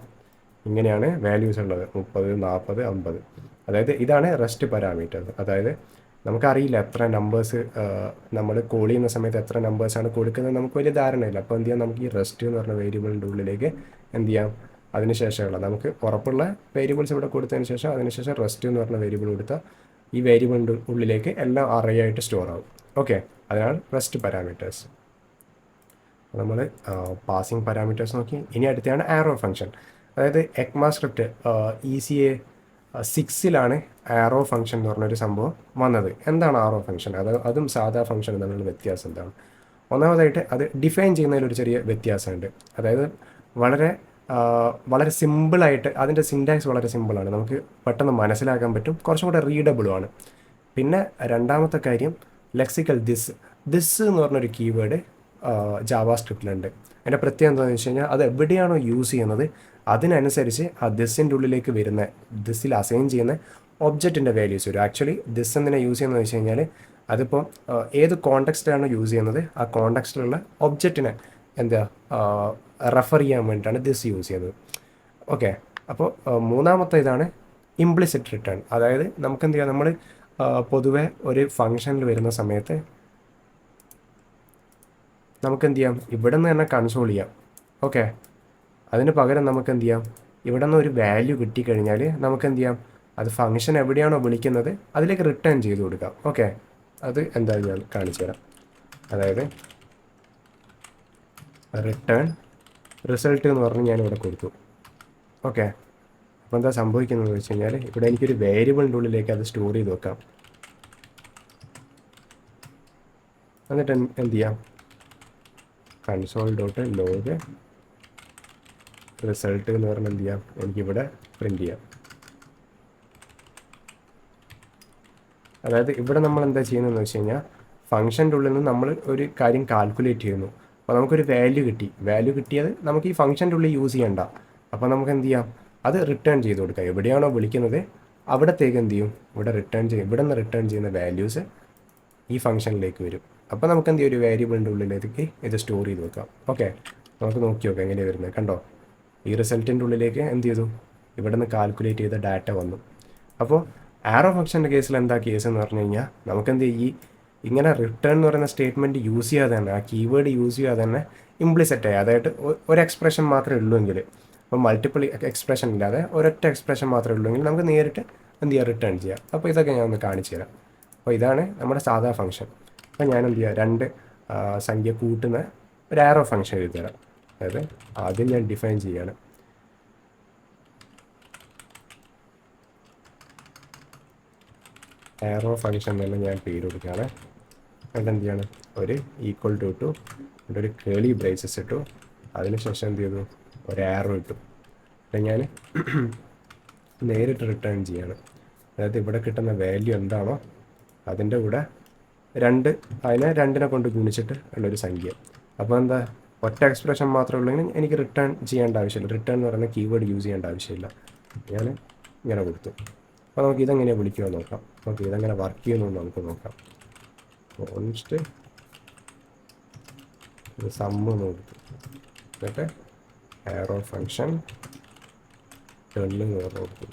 ഇങ്ങനെയാണ് വാല്യൂസ് ഉള്ളത്: 30, 40, 50. അതായത് ഇതാണ് റെസ്റ്റ് പാരാമീറ്റേഴ്സ്. അതായത് നമുക്കറിയില്ല എത്ര നമ്പേഴ്സ് നമ്മൾ കോൾ ചെയ്യുന്ന സമയത്ത് എത്ര നമ്പേഴ്സാണ് കൊടുക്കുന്നത് നമുക്ക് വലിയ ധാരണയില്ല. അപ്പോൾ എന്ത് ചെയ്യാം? നമുക്ക് ഈ റെസ്റ്റ് എന്ന് പറഞ്ഞ വേരിയബിളിൻ്റെ ഉള്ളിലേക്ക് എന്ത് ചെയ്യാം? അതിനുശേഷമുള്ള നമുക്ക് ഉറപ്പുള്ള വേരിയബിൾസ് ഇവിടെ കൊടുത്തതിന് ശേഷം അതിനുശേഷം റെസ്റ്റ് എന്ന് പറഞ്ഞ വേരിയബിൾ കൊടുത്താൽ ഈ വേരിയബിളിൻ്റെ ഉള്ളിലേക്ക് എല്ലാം അറേ ആയിട്ട് സ്റ്റോർ ആവും. ഓക്കെ, അതിനാണ് റെസ്റ്റ് പാരാമീറ്റേഴ്സ്. നമ്മൾ പാസിംഗ് പാരാമീറ്റേഴ്സ് നോക്കി. ഇനി അടുത്താണ് ആരോ ഫംഗ്ഷൻ. അതായത് എക്മാസ്ക്രിപ്റ്റ് ECA 6-ലാണ് ആരോ ഫംഗ്ഷൻ എന്ന് പറഞ്ഞൊരു സംഭവം വന്നത്. എന്താണ് ആരോ ഫംഗ്ഷൻ? അതും സാധാ ഫംഗ്ഷൻ തമ്മിലുള്ള വ്യത്യാസം എന്താണ്? ഒന്നാമതായിട്ട് അത് ഡിഫൈൻ ചെയ്യുന്നതിലൊരു ചെറിയ വ്യത്യാസമുണ്ട്. അതായത് വളരെ വളരെ സിമ്പിളായിട്ട് അതിൻ്റെ സിൻറ്റാക്സ് വളരെ സിമ്പിളാണ്, നമുക്ക് പെട്ടെന്ന് മനസ്സിലാക്കാൻ പറ്റും, കുറച്ചും കൂടെ റീഡബിളുമാണ്. പിന്നെ രണ്ടാമത്തെ കാര്യം ലെക്സിക്കൽ ദിസ് എന്ന് പറഞ്ഞൊരു കീവേഡ് ജാവാ സ്ക്രിപ്റ്റിലുണ്ട്. അതിൻ്റെ പ്രത്യേകം എന്താണെന്ന് വെച്ച് കഴിഞ്ഞാൽ അത് എവിടെയാണോ യൂസ് ചെയ്യുന്നത് അതിനനുസരിച്ച് ആ ദിസിൻ്റെ ഉള്ളിലേക്ക് വരുന്ന ദിസിൽ അസൈൻ ചെയ്യുന്ന ഒബ്ജക്റ്റിൻ്റെ വാല്യൂസ് വരും. ആക്ച്വലി ദിസ് എന്തിനെ യൂസ് ചെയ്യുന്നത് വെച്ച് കഴിഞ്ഞാൽ അതിപ്പോൾ ഏത് കോണ്ടെക്സ്റ്റിലാണോ യൂസ് ചെയ്യുന്നത് ആ കോണ്ടെക്സ്റ്റിലുള്ള ഒബ്ജക്റ്റിനെ എന്താ റെഫർ ചെയ്യാൻ വേണ്ടിയിട്ടാണ് ദിസ് യൂസ് ചെയ്യുന്നത്. ഓക്കെ, അപ്പോൾ മൂന്നാമത്തെ ഇതാണ് ഇംപ്ലിസിറ്റ് റിട്ടേൺ. അതായത് നമുക്ക് എന്ത് ചെയ്യാം? നമ്മൾ പൊതുവെ ഒരു ഫംഗ്ഷനിൽ വരുന്ന സമയത്ത് നമുക്ക് എന്ത് ചെയ്യാം? ഇവിടെ നിന്ന് തന്നെ കൺസോൾ ചെയ്യാം. ഓക്കെ, അതിന് പകരം നമുക്ക് എന്ത് ചെയ്യാം? ഇവിടെ നിന്ന് ഒരു വാല്യൂ കിട്ടിക്കഴിഞ്ഞാൽ നമുക്ക് എന്ത് ചെയ്യാം? അത് ഫംഗ്ഷൻ എവിടെയാണോ വിളിക്കുന്നത് അതിലേക്ക് റിട്ടേൺ ചെയ്ത് കൊടുക്കാം. ഓക്കെ, അത് എന്തായാലും ഞാൻ കാണിച്ചു തരാം. അതായത് റിട്ടേൺ റിസൾട്ട് എന്ന് പറഞ്ഞ് ഞാനിവിടെ കൊടുത്തു. ഓക്കെ, അപ്പോൾ എന്താ സംഭവിക്കുന്നതെന്ന് വെച്ച് കഴിഞ്ഞാൽ ഇവിടെ എനിക്കൊരു വേരിയബിളിൻ്റെ ഉള്ളിലേക്ക് അത് സ്റ്റോർ ചെയ്ത് വെക്കാം. എന്നിട്ട് എന്ത് ചെയ്യാം? കൺസോൾ ഡോട്ട് ലോഗ് റിസൾട്ട് എന്ന് പറഞ്ഞാൽ എന്ത് ചെയ്യാം? എനിക്കിവിടെ പ്രിൻ്റ് ചെയ്യാം. അതായത് ഇവിടെ നമ്മൾ എന്താ ചെയ്യുന്നതെന്ന് വെച്ച് കഴിഞ്ഞാൽ ഫംഗ്ഷൻ്റെ ഉള്ളിൽ നിന്ന് നമ്മൾ ഒരു കാര്യം കാൽക്കുലേറ്റ് ചെയ്യുന്നു. അപ്പോൾ നമുക്കൊരു വാല്യൂ കിട്ടി. വാല്യൂ കിട്ടിയത് നമുക്ക് ഈ ഫംഗ്ഷൻ്റെ ഉള്ളിൽ യൂസ് ചെയ്യണ്ട. അപ്പോൾ നമുക്ക് എന്ത് ചെയ്യാം? അത് റിട്ടേൺ ചെയ്ത് കൊടുക്കാം. എവിടെയാണോ വിളിക്കുന്നത് അവിടത്തേക്ക് എന്ത് ചെയ്യും? ഇവിടെ റിട്ടേൺ ചെയ്യും. ഇവിടെ നിന്ന് റിട്ടേൺ ചെയ്യുന്ന വാല്യൂസ് ഈ ഫംഗ്ഷനിലേക്ക് വരും. അപ്പോൾ നമുക്ക് എന്ത് ചെയ്യും? ഒരു വേരിയബിളിൻ്റെ ഉള്ളിലേക്ക് ഇത് സ്റ്റോർ ചെയ്ത് വെക്കാം. ഓക്കെ, നമുക്ക് നോക്കി നോക്കാം എങ്ങനെയാണ് വരുന്നത്. കണ്ടോ, ഈ റിസൾട്ടിൻ്റെ ഉള്ളിലേക്ക് എന്ത് ചെയ്തു? ഇവിടെ നിന്ന് കാൽക്കുലേറ്റ് ചെയ്ത ഡാറ്റ വന്നു. അപ്പോൾ ആരോ ഫംഗ്ഷൻ്റെ കേസിൽ എന്താ കേസ് എന്ന് പറഞ്ഞു കഴിഞ്ഞാൽ നമുക്കെന്ത് ചെയ്യും? ഇങ്ങനെ റിട്ടേൺ എന്ന് പറയുന്ന സ്റ്റേറ്റ്മെൻറ്റ് യൂസ് ചെയ്യാതെ തന്നെ, ആ കീവേഡ് യൂസ് ചെയ്യാതെ തന്നെ ഇംപ്ലിസിറ്റ് ആയി, അതായത് ഒരു എക്സ്പ്രഷൻ മാത്രമേ ഉള്ളൂ എങ്കിൽ, അപ്പോൾ മൾട്ടിപ്പിൾ എക്സ്പ്രഷൻ ഇല്ലാതെ ഒരൊറ്റ എക്സ്പ്രഷൻ മാത്രമേ ഉള്ളൂ എങ്കിൽ നമുക്ക് നേരിട്ട് എന്ത് ചെയ്യുക? റിട്ടേൺ ചെയ്യാം. അപ്പോൾ ഇതൊക്കെ ഞാൻ ഒന്ന് കാണിച്ചു തരാം. അപ്പോൾ ഇതാണ് നമ്മുടെ സാധാ ഫംഗ്ഷൻ. അപ്പോൾ ഞാൻ എന്ത് ചെയ്യുക? രണ്ട് സംഖ്യ കൂട്ടുന്ന ഒരു ആരോ ഫംഗ്ഷൻ എഴുതി തരാം. അതായത് ആദ്യം ഞാൻ ഡിഫൈൻ ചെയ്യാണ്. ആരോ ഫംഗ്ഷൻ തന്നെ ഞാൻ പേര് കൊടുക്കുകയാണ്. എന്നിട്ട് എന്ത് ചെയ്യാണ്? ഒരു ഈക്വൽ ടു ഇട്ടു, എന്നിട്ട് ഒരു കേളി ബ്രേസസ് ഇട്ടു, അതിനുശേഷം എന്ത് ചെയ്തു? ഒരു ആരോ ഇട്ടു. അപ്പം ഞാൻ നേരിട്ട് റിട്ടേൺ ചെയ്യാണ്. അതായത് ഇവിടെ കിട്ടുന്ന വാല്യൂ എന്താണോ അതിൻ്റെ കൂടെ അതിനെ രണ്ടിനെ കൊണ്ട് ഗുണിച്ചിട്ട് ഉള്ളൊരു സംഖ്യ. അപ്പോൾ എന്താ? ഒറ്റ എക്സ്പ്രഷൻ മാത്രമേ ഉള്ളെങ്കിൽ എനിക്ക് റിട്ടേൺ ചെയ്യേണ്ട ആവശ്യമില്ല. റിട്ടേൺ എന്ന് പറയുന്ന കീവേഡ് യൂസ് ചെയ്യേണ്ട ആവശ്യമില്ല. ഞാൻ ഇങ്ങനെ കൊടുത്തു. അപ്പോൾ നമുക്ക് ഇതെങ്ങനെയാണ് വിളിക്കുമെന്ന് നോക്കാം. ഓക്കെ, ഇതെങ്ങനെ വർക്ക് ചെയ്യുമെന്ന് നമുക്ക് നോക്കാം. കോൺസ്റ്റ് സമ്മ് കൊടുത്തു, എന്നിട്ട് ആരോ ഫംഗ്ഷൻ ടേണിൽ കൊടുത്തു.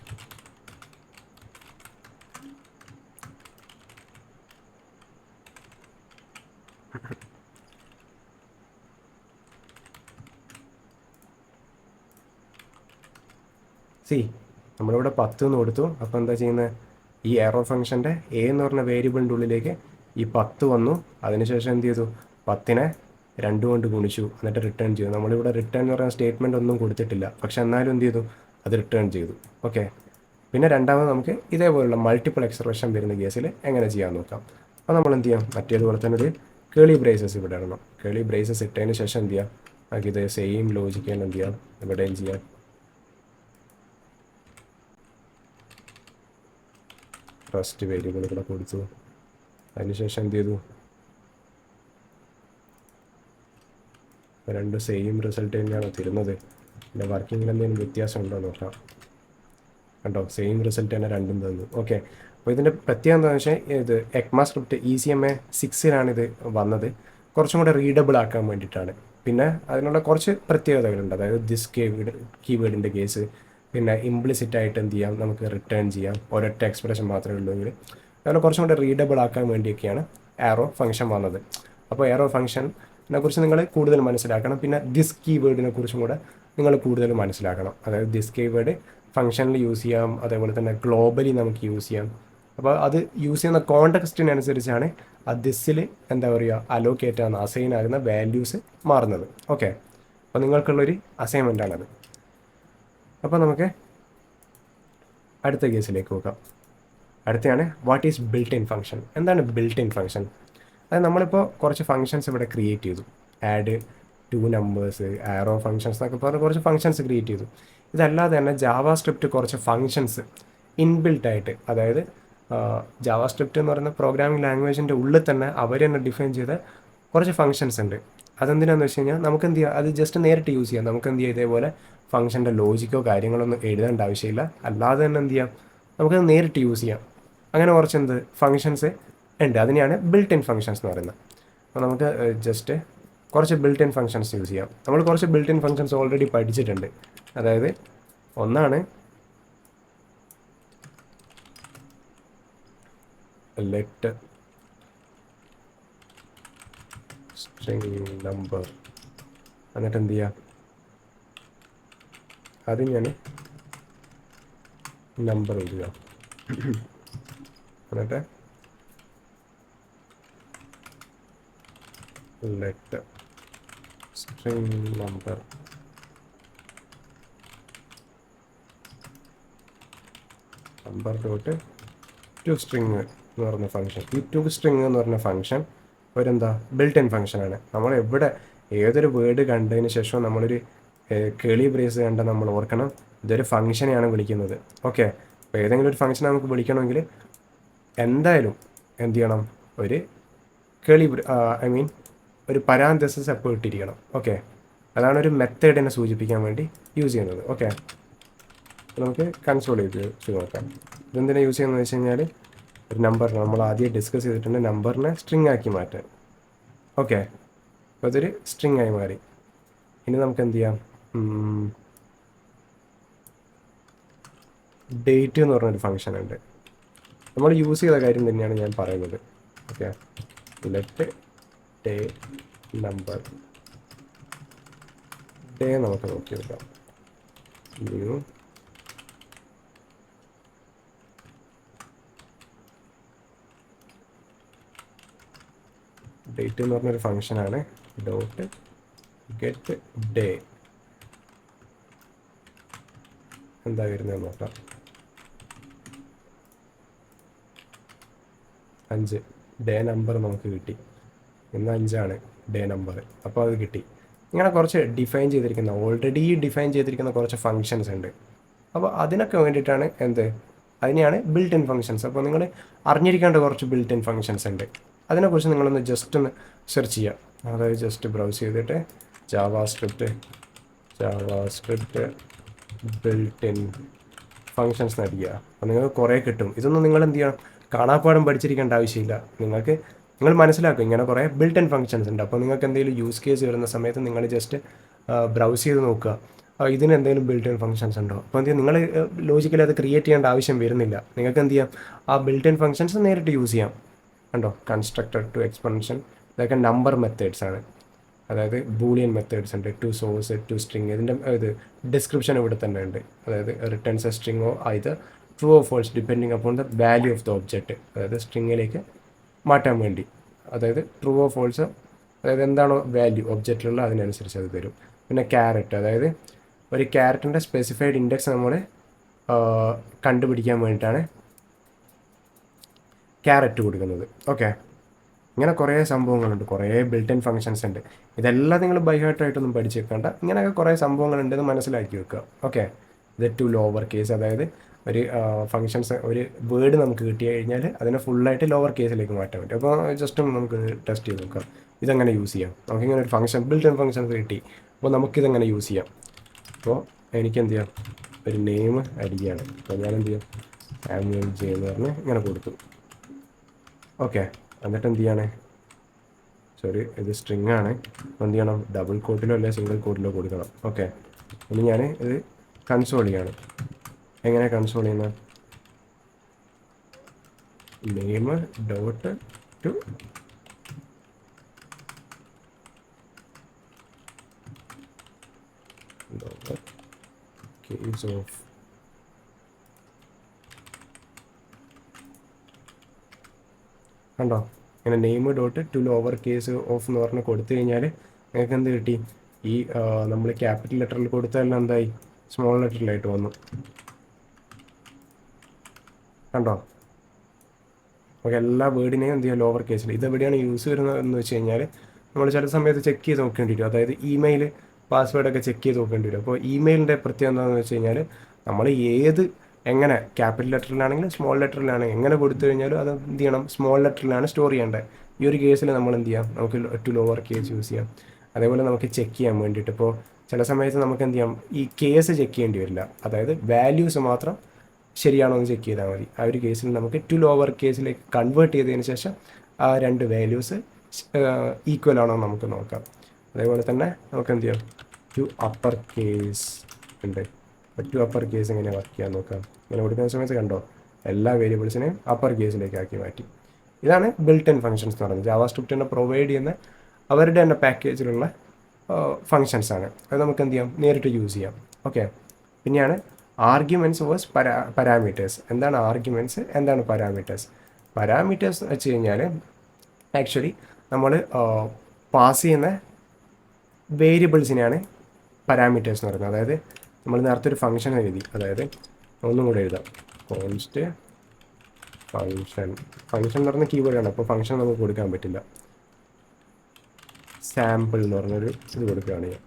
നമ്മളിവിടെ 10 എന്ന് കൊടുത്തു. അപ്പോൾ എന്താ ചെയ്യുന്നത്? ഈ എറോ ഫംഗ്ഷൻ്റെ എ എന്ന് പറഞ്ഞ വേരിയബിളിൻ്റെ ഉള്ളിലേക്ക് ഈ 10 വന്നു. അതിനുശേഷം എന്ത് ചെയ്തു, 10നെ 2 കൊണ്ട് ഗുണിച്ചു, എന്നിട്ട് റിട്ടേൺ ചെയ്തു. നമ്മളിവിടെ റിട്ടേൺ എന്ന് പറയുന്ന സ്റ്റേറ്റ്മെൻ്റ് ഒന്നും കൊടുത്തിട്ടില്ല, പക്ഷെ എന്നാലും എന്ത് ചെയ്തു, അത് റിട്ടേൺ ചെയ്തു. ഓക്കെ. പിന്നെ രണ്ടാമത് നമുക്ക് ഇതേപോലുള്ള മൾട്ടിപ്പിൾ എക്സ്പ്രഷൻ വരുന്ന കേസിൽ എങ്ങനെ ചെയ്യാൻ നോക്കാം. അപ്പോൾ നമ്മൾ എന്ത് ചെയ്യാം, മറ്റേതുപോലെ തന്നെ ഒരു കേളി ബ്രേസസ് ഇവിടെ ഇടണം. കേളി ബ്രേസസ് ഇട്ടതിന് ശേഷം എന്ത് ചെയ്യാം, നമുക്കിത് സെയിം ലോജിക്ക് തന്നെ എന്ത് ചെയ്യാം, ഇവിടെയും ചെയ്യാം. ഫസ്റ്റ് വേരിയബിൾ ഇവിടെ കൊടുത്തു. അതിനുശേഷം എന്ത് ചെയ്തു, രണ്ട് സെയിം റിസൾട്ട് തന്നെയാണ് തരുന്നത്. പിന്നെ വർക്കിങ്ങിൽ എന്തെങ്കിലും വ്യത്യാസം ഉണ്ടോ നോക്കാം. കണ്ടോ, സെയിം റിസൾട്ട് തന്നെ രണ്ടും തന്നു. ഓക്കെ. അപ്പോൾ ഇതിൻ്റെ പ്രത്യേകത എന്താണെന്ന് വെച്ചാൽ ഇത് ECMAScript ECMA 6 ഇത് വന്നത് കുറച്ചും കൂടെ റീഡബിൾ ആക്കാൻ വേണ്ടിയിട്ടാണ്. പിന്നെ അതിനുള്ള കുറച്ച് പ്രത്യേകതകളുണ്ട്. അതായത് ദിസ് കീവേഡിൻ്റെ കേസ്, പിന്നെ ഇംപ്ലിസിറ്റ് ആയിട്ട് എന്ത് ചെയ്യാം, നമുക്ക് റിട്ടേൺ ചെയ്യാം, ഒരൊറ്റ എക്സ്പ്രഷൻ മാത്രമേ ഉള്ളൂവെങ്കിൽ. അതുപോലെ കുറച്ചും കൂടെ റീഡബിൾ ആക്കാൻ വേണ്ടിയൊക്കെയാണ് ആരോ ഫംഗ്ഷൻ വന്നത്. അപ്പോൾ ആരോ ഫംഗ്ഷനെ കുറിച്ച് നിങ്ങൾ കൂടുതൽ മനസ്സിലാക്കണം. പിന്നെ ദിസ് കീവേഡിനെ കുറിച്ചും കൂടെ നിങ്ങൾ കൂടുതൽ മനസ്സിലാക്കണം. അതായത് ദിസ് കീവേഡ് ഫംഗ്ഷനിൽ യൂസ് ചെയ്യാം, അതേപോലെ തന്നെ ഗ്ലോബലി നമുക്ക് യൂസ് ചെയ്യാം. അപ്പോൾ അത് യൂസ് ചെയ്യുന്ന കോണ്ടക്സ്റ്റിനനുസരിച്ചാണ് ആ ദിസ്സിൽ എന്താ പറയുക, അലോക്കേറ്റ് ആകുന്ന, അസൈൻ ആകുന്ന വാല്യൂസ് മാറുന്നത്. ഓക്കെ. അപ്പോൾ നിങ്ങൾക്കുള്ളൊരു അസൈൻമെൻ്റ് ആണത്. അപ്പോൾ നമുക്ക് അടുത്ത കേസിലേക്ക് നോക്കാം. അടുത്തയാണ് what is built in function. എന്താണ് ബിൽറ്റ് ഇൻ ഫംഗ്ഷൻ? അതായത് നമ്മളിപ്പോൾ കുറച്ച് ഫംഗ്ഷൻസ് ഇവിടെ ക്രിയേറ്റ് ചെയ്തു. ആഡ് 2 നമ്പേഴ്സ്, ആരോ ഫംഗ്ഷൻസ് എന്നൊക്കെ പറഞ്ഞ് കുറച്ച് ഫംഗ്ഷൻസ് ക്രിയേറ്റ് ചെയ്തു. ഇതല്ലാതെ തന്നെ ജാവാസ്ക്രിപ്റ്റ് കുറച്ച് ഫംഗ്ഷൻസ് ഇൻബിൽട്ടായിട്ട്, അതായത് ജാവാസ്ക്രിപ്റ്റ് എന്ന് പറയുന്ന പ്രോഗ്രാമിംഗ് ലാംഗ്വേജിൻ്റെ ഉള്ളിൽ തന്നെ അവർ തന്നെ ഡിഫൈൻ ചെയ്ത കുറച്ച് ഫംഗ്ഷൻസ് ഉണ്ട്. അതെന്തിനാന്ന് വെച്ച് കഴിഞ്ഞാൽ നമുക്ക് എന്ത് ചെയ്യാം, അത് ജസ്റ്റ് നേരിട്ട് യൂസ് ചെയ്യാം. നമുക്ക് എന്ത് ചെയ്യാം, ഇതേപോലെ ഫംഗ്ഷൻ്റെ ലോജിക്കോ കാര്യങ്ങളൊന്നും എഴുതേണ്ട ആവശ്യമില്ല. അല്ലാതെ തന്നെ എന്ത് ചെയ്യാം, നമുക്കത് നേരിട്ട് യൂസ് ചെയ്യാം. അങ്ങനെ കുറച്ച് ഫംഗ്ഷൻസ് ഉണ്ട്. അതിനെയാണ് ബിൽറ്റ് ഇൻ ഫംഗ്ഷൻസ് എന്ന് പറയുന്നത്. അപ്പോൾ നമുക്ക് ജസ്റ്റ് കുറച്ച് ബിൽറ്റ് ഇൻ ഫംഗ്ഷൻസ് യൂസ് ചെയ്യാം. നമ്മൾ കുറച്ച് ബിൽറ്റ് ഇൻ ഫംഗ്ഷൻസ് ഓൾറെഡി പഠിച്ചിട്ടുണ്ട്. അതായത് ഒന്നാണ് ലെറ്റ് സ്ട്രിംഗ് നമ്പർ, എന്നിട്ട് എന്ത് ചെയ്യാം, ആദ്യം ഞാൻ നമ്പർ എഴുതുക, എന്നിട്ട് let string number dot to string എന്ന് പറഞ്ഞ ഫംഗ്ഷൻ. ഈ ടു സ്ട്രിങ് എന്ന് പറഞ്ഞ ഫംഗ്ഷൻ ഒരെന്താ ബിൽറ്റ് ഇൻ ഫംഗ്ഷനാണ്. നമ്മൾ എവിടെ ഏതൊരു വേർഡ് കണ്ടതിന് ശേഷം നമ്മളൊരു കേളി ബ്രേസ് കണ്ട നമ്മൾ ഓർക്കണം, ഇതൊരു ഫംഗ്ഷനെയാണ് വിളിക്കുന്നത്. ഓക്കെ. അപ്പോൾ ഏതെങ്കിലും ഒരു ഫംഗ്ഷൻ നമുക്ക് വിളിക്കണമെങ്കിൽ എന്തായാലും എന്ത് ചെയ്യണം, ഒരു ഒരു പരാന്തസിസ് എപ്പോൾ ഇട്ടിരിക്കണം. ഓക്കെ. അതാണ് ഒരു മെത്തേഡിനെ സൂചിപ്പിക്കാൻ വേണ്ടി യൂസ് ചെയ്യുന്നത്. ഓക്കെ. നമുക്ക് കൺസോൾ ചെയ്ത് നോക്കാം. ഇതെന്തിനാണ് യൂസ് ചെയ്യുന്നത് വെച്ച് കഴിഞ്ഞാൽ, ഒരു നമ്പർ നമ്മൾ ആദ്യം ഡിസ്കസ് ചെയ്തിട്ടുണ്ട്, നമ്പറിനെ സ്ട്രിങ് ആക്കി മാറ്റാൻ. ഓക്കെ. അപ്പോൾ അതൊരു സ്ട്രിങ് ആയി മാറി. ഇനി നമുക്ക് എന്ത് ചെയ്യാം, ഡേറ്റ് എന്ന് പറഞ്ഞൊരു ഫംഗ്ഷൻ ഉണ്ട്. നമ്മൾ യൂസ് ചെയ്ത കാര്യം തന്നെയാണ് ഞാൻ പറയുന്നത്. Okay. Let day number, day നമുക്ക് നോക്കി നോക്കാം. ന്യൂ ഡേറ്റ് എന്ന് പറഞ്ഞൊരു ഫംഗ്ഷനാണ്. ഡോട്ട് ഗെറ്റ് ഡേ എന്താ വരുന്നത് നോക്കാം. 5 ഡേ നമ്പർ നമുക്ക് കിട്ടി. ഇന്ന് 5 ഡേ നമ്പർ. അപ്പോൾ അത് കിട്ടി. ഇങ്ങനെ കുറച്ച് ഡിഫൈൻ ചെയ്തിരിക്കുന്ന, ഓൾറെഡി ഡിഫൈൻ ചെയ്തിരിക്കുന്ന കുറച്ച് ഫങ്ഷൻസ് ഉണ്ട്. അപ്പോൾ അതിനൊക്കെ വേണ്ടിയിട്ടാണ് അതിനെയാണ് ബിൽറ്റ് ഇൻ ഫങ്ഷൻസ്. അപ്പോൾ നിങ്ങൾ അറിഞ്ഞിരിക്കേണ്ട കുറച്ച് ബിൽറ്റ് ഇൻ ഫങ്ഷൻസ് ഉണ്ട്. അതിനെക്കുറിച്ച് നിങ്ങളൊന്ന് ജസ്റ്റ് ഒന്ന് സെർച്ച് ചെയ്യുക. അതായത് ജസ്റ്റ് ബ്രൗസ് ചെയ്തിട്ട് ജാവാസ്ക്രിപ്റ്റ് ബിൽറ്റ് ഇൻ ഫങ്ഷൻസ് നൽകുക. അപ്പോൾ നിങ്ങൾക്ക് കുറേ കിട്ടും. ഇതൊന്നും നിങ്ങൾ എന്ത് ചെയ്യണം, കാണാപ്പാടം പഠിച്ചിരിക്കേണ്ട ആവശ്യമില്ല. നിങ്ങൾ മനസ്സിലാക്കും ഇങ്ങനെ കുറേ ബിൽറ്റ് ഇൻ ഫങ്ഷൻസ് ഉണ്ട്. അപ്പോൾ നിങ്ങൾക്ക് എന്തെങ്കിലും യൂസ് കേസ് വരുന്ന സമയത്ത് നിങ്ങൾ ജസ്റ്റ് ബ്രൗസ് ചെയ്ത് നോക്കുക, ഇതിന് എന്തെങ്കിലും ബിൽറ്റ് ഇൻ ഫങ്ഷൻസ് ഉണ്ടോ. അപ്പോൾ എന്ത് ചെയ്യാം, നിങ്ങൾ ലോജിക്കലി അത് ക്രിയേറ്റ് ചെയ്യേണ്ട ആവശ്യം വരുന്നില്ല. നിങ്ങൾക്ക് എന്ത് ചെയ്യാം, ആ ബിൽറ്റ് ഇൻ ഫങ്ഷൻസ് നേരിട്ട് യൂസ് ചെയ്യാം. കണ്ടോ, കൺസ്ട്രക്ടർ ടു എക്സ്പെൻഷൻ, ഇതൊക്കെ നമ്പർ മെത്തേഡ്സ് ആണ്. അതായത് ബൂളിയൻ മെത്തേഡ്സ് ഉണ്ട്, ടു സോഴ്സ്, ടു സ്ട്രിങ്. ഇതിൻ്റെ ഡിസ്ക്രിപ്ഷൻ ഇവിടെ തന്നെ ഉണ്ട്. അതായത് റിട്ടേൺസ് എ സ്ട്രിങ്ങോ ഇത് true or false depending upon the value of the object, അതായത് സ്ട്രിങ്ങിലേക്ക് മാറ്റാൻ വേണ്ടി. അതായത് ട്രൂ ഓർ ഫോൾസ്, അതായത് എന്താണോ വാല്യൂ ഒബ്ജക്റ്റിലുള്ള അതിനനുസരിച്ച് അത് തരും. പിന്നെ ക്യാരറ്റ്, അതായത് ഒരു ക്യാരറ്റിൻ്റെ സ്പെസിഫൈഡ് ഇൻഡെക്സ് നമ്മൾ കണ്ടുപിടിക്കാൻ വേണ്ടിയിട്ടാണ് ക്യാരറ്റ് കൊടുക്കുന്നത്. ഓക്കെ, ഇങ്ങനെ കുറേ സംഭവങ്ങളുണ്ട്, കുറേ ബിൽറ്റ് ഇൻ ഫങ്ഷൻസ് ഉണ്ട്. ഇതെല്ലാം നിങ്ങൾ ബൈ ഹാർട്ടായിട്ടൊന്നും പഠിച്ച് വെക്കേണ്ട, ഇങ്ങനെയൊക്കെ കുറേ സംഭവങ്ങളുണ്ടെന്ന് മനസ്സിലാക്കി വെക്കുക. ഓക്കെ, ഇത് ടു ലോവർ കേസ്, അതായത് ഒരു ഫങ്ഷൻസ്, ഒരു വേർഡ് നമുക്ക് കിട്ടി കഴിഞ്ഞാൽ അതിനെ ഫുള്ളായിട്ട് ലോവർ കേസിലേക്ക് മാറ്റാൻ പറ്റും. അപ്പോൾ ജസ്റ്റ് ഒന്ന് നമുക്ക് ടെസ്റ്റ് ചെയ്ത് നോക്കാം ഇതെങ്ങനെ യൂസ് ചെയ്യാം. നമുക്കിങ്ങനെ ഒരു ഫംഗ്ഷൻ ബിൽറ്റ് ഇൻ ഫങ്ഷൻസ് കിട്ടി, അപ്പോൾ നമുക്കിതെങ്ങനെ യൂസ് ചെയ്യാം. അപ്പോൾ എനിക്ക് എന്ത് ചെയ്യാം, ഒരു നെയിം അടിക്കുകയാണ്. അപ്പോൾ ഞാൻ എന്ത് ചെയ്യാം, ആനുവൽ ജെ എന്ന് പറഞ്ഞ് ഇങ്ങനെ കൊടുത്തു. ഓക്കെ, എന്നിട്ട് എന്ത് ചെയ്യാണ്, സോറി ഇത് സ്ട്രിങ് ആണ്, എന്ത് ചെയ്യണം, ഡബിൾ കോട്ടിലോ അല്ലെങ്കിൽ സിംഗിൾ കോട്ടിലോ കൊടുക്കണം. ഓക്കെ, ഇനി ഞാൻ ഇത് കൺസോൾ ചെയ്യാണ്. എങ്ങനെ കൺസോൾ ചെയ്യുന്നത്, name dot to case of കണ്ടോ, ഇങ്ങനെ name dot to lower case of എന്ന് പറഞ്ഞ് കൊടുത്തു കഴിഞ്ഞാൽ നിങ്ങൾക്ക് എന്ത് കിട്ടി, ഈ നമ്മൾ ക്യാപിറ്റൽ ലെറ്ററിൽ കൊടുത്തതെല്ലാം എന്തായി, സ്മോൾ ലെറ്ററിലായിട്ട് വന്നു. കണ്ടോ, നമുക്ക് എല്ലാ വേർഡിനെയും എന്ത് ചെയ്യുക, ലോവർ കേസിൽ. ഇതെവിടെയാണ് യൂസ് വരുന്നത് എന്ന് വെച്ച് കഴിഞ്ഞാൽ നമ്മൾ ചില സമയത്ത് ചെക്ക് ചെയ്ത് നോക്കേണ്ടി വരും. അതായത് ഇമെയിൽ പാസ്വേഡൊക്കെ ചെക്ക് ചെയ്ത് നോക്കേണ്ടി വരും. അപ്പോൾ ഇമെയിലിൻ്റെ പ്രത്യേകത എന്താണെന്ന് വെച്ച് കഴിഞ്ഞാൽ നമ്മൾ ഏത് എങ്ങനെ ക്യാപിറ്റൽ ലെറ്ററിലാണെങ്കിലും സ്മോൾ ലെറ്ററിലാണെങ്കിൽ എങ്ങനെ കൊടുത്തു കഴിഞ്ഞാലും അത് എന്ത് ചെയ്യണം, സ്മോൾ ലെറ്ററിലാണ് സ്റ്റോർ ചെയ്യേണ്ടത്. ഈ ഒരു കേസിൽ നമ്മൾ എന്ത് ചെയ്യാം, നമുക്ക് ടു ലോവർ കേസ് യൂസ് ചെയ്യാം. അതേപോലെ നമുക്ക് ചെക്ക് ചെയ്യാൻ വേണ്ടിയിട്ട് ഇപ്പോൾ ചില സമയത്ത് നമുക്ക് എന്ത് ചെയ്യാം, ഈ കേസ് ചെക്ക് ചെയ്യേണ്ടി വരില്ല. അതായത് വാല്യൂസ് മാത്രം ശരിയാണോ എന്ന് ചെക്ക് ചെയ്താൽ മതി. ആ ഒരു കേസിൽ നമുക്ക് ടു ലോവർ കേസിലേക്ക് കൺവേർട്ട് ചെയ്തതിന് ശേഷം ആ രണ്ട് വാല്യൂസ് ഈക്വൽ ആണോ നമുക്ക് നോക്കാം. അതേപോലെ തന്നെ നമുക്ക് എന്ത് ചെയ്യാം, ടു അപ്പർ കേസ് ഉണ്ട്. ടു അപ്പർ കേസ് എങ്ങനെ വർക്ക് ചെയ്യാൻ നോക്കാം. ഇങ്ങനെ കൊടുക്കുന്ന സമയത്ത് കണ്ടോ, എല്ലാ വേരിയബിൾസിനെയും അപ്പർ കേസിലേക്ക് ആക്കി മാറ്റി. ഇതാണ് ബിൽറ്റ് ഇൻ ഫങ്ഷൻസ് എന്ന് പറയുന്നത്. ജാവാസ്ക്രിപ്റ്റ് തന്നെ പ്രൊവൈഡ് ചെയ്യുന്ന അവരുടെ തന്നെ പാക്കേജിലുള്ള ഫങ്ഷൻസ് ആണ്. അത് നമുക്ക് എന്ത് ചെയ്യാം, നേരിട്ട് യൂസ് ചെയ്യാം. ഓക്കെ, പിന്നെയാണ് ആർഗ്യുമെൻറ്റ്സ് വേഴ്സ് പാരാമീറ്റേഴ്സ്. എന്താണ് ആർഗ്യുമെൻറ്റ്സ്, എന്താണ് പാരാമീറ്റേഴ്സ്? പാരാമീറ്റേഴ്സ് എന്ന് വെച്ച് കഴിഞ്ഞാൽ ആക്ച്വലി നമ്മൾ പാസ് ചെയ്യുന്ന വേരിയബിൾസിനെയാണ് പാരാമീറ്റേഴ്സ് എന്ന് പറയുന്നത്. അതായത് നമ്മൾ നേരത്തെ ഒരു ഫംഗ്ഷൻ എഴുതി, അതായത് ഒന്നും കൂടെ എഴുതാം, കോൺസ്റ്റ് ഫംഗ്ഷൻ. ഫംഗ്ഷൻ എന്ന് പറഞ്ഞ കീവേഡാണ്, അപ്പോൾ ഫംഗ്ഷൻ നമുക്ക് കൊടുക്കാൻ പറ്റില്ല. സാമ്പിൾ എന്ന് പറഞ്ഞൊരു ഇത് കൊടുക്കുകയാണ് ഞാൻ.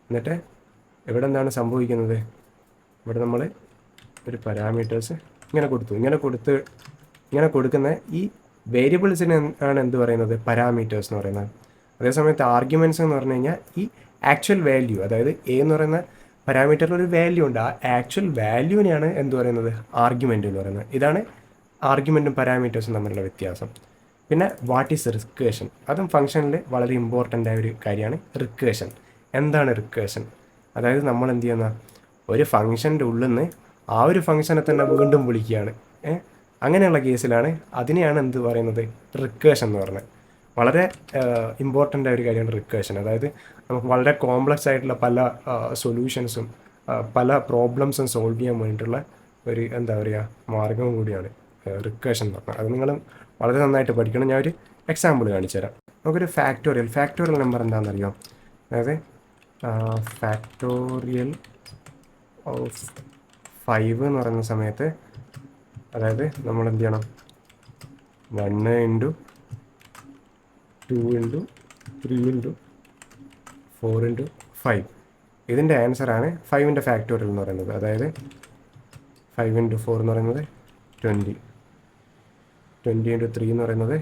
എന്നിട്ട് ഇവിടെ എന്താണ് സംഭവിക്കുന്നത്, ഇവിടെ നമ്മൾ ഒരു പാരാമീറ്റേഴ്സ് ഇങ്ങനെ കൊടുത്തു. ഇങ്ങനെ കൊടുക്കുന്ന ഈ വേരിയബിൾസിന് ആണ് എന്ത് പറയുന്നത്, പാരാമീറ്റേഴ്സ് എന്ന് പറയുന്നത്. അതേസമയത്ത് ആർഗ്യുമെൻറ്റ്സ് എന്ന് പറഞ്ഞു കഴിഞ്ഞാൽ ഈ ആക്ച്വൽ വാല്യൂ, അതായത് എ എന്ന് പറയുന്ന പാരാമീറ്ററിൽ ഒരു വാല്യൂ ഉണ്ട്, ആ ആക്ച്വൽ വാല്യൂവിനെയാണ് എന്ത് പറയുന്നത്, ആർഗ്യുമെൻ്റ് എന്ന് പറയുന്നത്. ഇതാണ് ആർഗ്യുമെൻറ്റും പാരാമീറ്റേഴ്സും തമ്മിലുള്ള വ്യത്യാസം. പിന്നെ വാട്ട് ഈസ് റിക്കേഷൻ, അതും ഫംഗ്ഷനിൽ വളരെ ഇമ്പോർട്ടൻ്റ് ആയ ഒരു കാര്യമാണ് റിക്കേഷൻ. എന്താണ് റിക്കേഷൻ? അതായത് നമ്മൾ എന്ത് ചെയ്യുന്ന ഒരു ഫംഗ്ഷൻ്റെ ഉള്ളിൽ നിന്ന് ആ ഒരു ഫംഗ്ഷനെ തന്നെ വീണ്ടും വിളിക്കുകയാണ്. അങ്ങനെയുള്ള കേസിലാണ് അതിനെയാണ് എന്ത് പറയുന്നത്, റിക്കേഷൻ എന്ന് പറയുന്നത്. വളരെ ഇമ്പോർട്ടൻ്റ് ആയ ഒരു കാര്യമാണ് റിക്കേഷൻ. അതായത് നമുക്ക് വളരെ കോംപ്ലക്സ് ആയിട്ടുള്ള പല സൊല്യൂഷൻസും പല പ്രോബ്ലംസും സോൾവ് ചെയ്യാൻ വേണ്ടിയിട്ടുള്ള ഒരു എന്താ പറയുക മാർഗം കൂടിയാണ് റിക്കേഷൻ എന്ന് പറഞ്ഞാൽ. അത് നിങ്ങൾ വളരെ നന്നായിട്ട് പഠിക്കണം. ഞാൻ ഒരു എക്സാമ്പിൾ കാണിച്ചു തരാം. നമുക്കൊരു ഫാക്ടോറിയൽ നമ്പർ എന്താണെന്നറിയാം. അതായത് ഫാക്ടോറിയൽ ഓഫ് 5 എന്ന് പറയുന്ന സമയത്ത്, അതായത് നമ്മൾ എന്ത് ചെയ്യണം, 1 ഇൻറ്റു 2 ഇൻറ്റു 3 ഇൻറ്റു 4 ഇൻറ്റു 5. ഇതിൻ്റെ ആൻസറാണ് 5ൻ്റെ ഫാക്ടോറിയൽ എന്ന് പറയുന്നത്. അതായത് 5 ഇൻറ്റു 4 എന്ന് പറയുന്നത് 20, 20 ഇൻറ്റു 3 എന്ന് പറയുന്നത്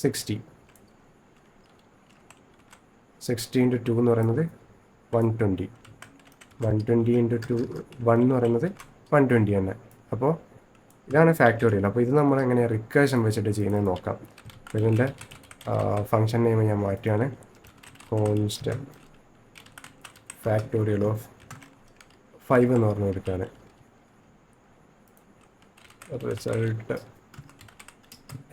60, 60 ഇൻറ്റു 2 എന്ന് പറയുന്നത് 120, 120 ഇൻറ്റു 1 എന്ന് പറയുന്നത് 120 തന്നെ. അപ്പോൾ ഇതാണ് ഫാക്ടോറിയൽ. അപ്പോൾ ഇത് നമ്മൾ എങ്ങനെ റിക്കേഷൻ വെച്ചിട്ട് ചെയ്യുന്നത് നോക്കാം. ഇതിൻ്റെ ഫംഗ്ഷൻ നെയിം ഞാൻ മാറ്റുകയാണ്, കോൺസ്റ്റന്റ് ഫാക്ടോറിയൽ ഓഫ് 5 എന്ന് പറഞ്ഞു കൊടുക്കുകയാണ്. Result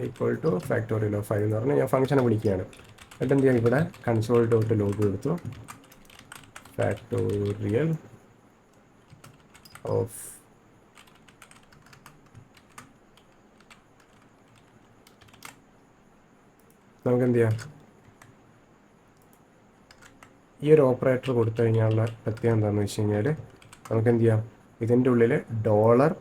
equal two factorial of 5 എന്ന് പറഞ്ഞാൽ ഞാൻ ഫംഗ്ഷനെ വിളിക്കുകയാണ്. എന്നിട്ട് എന്ത് ചെയ്യാം, ഇവിടെ കൺസോൾ ഡോട്ട് ലോഗ് കൊടുത്തു, ഫാക്ടോറിയൽ ഓഫ് നമുക്ക് എന്ത് ചെയ്യാം, ഈ ഒരു ഓപ്പറേറ്റർ കൊടുത്തു കഴിഞ്ഞാലുള്ള പ്രത്യേകം എന്താണെന്ന് വെച്ച് കഴിഞ്ഞാൽ നമുക്ക് എന്ത് ചെയ്യാം, ഇതിൻ്റെ ഉള്ളിൽ ഡോളർ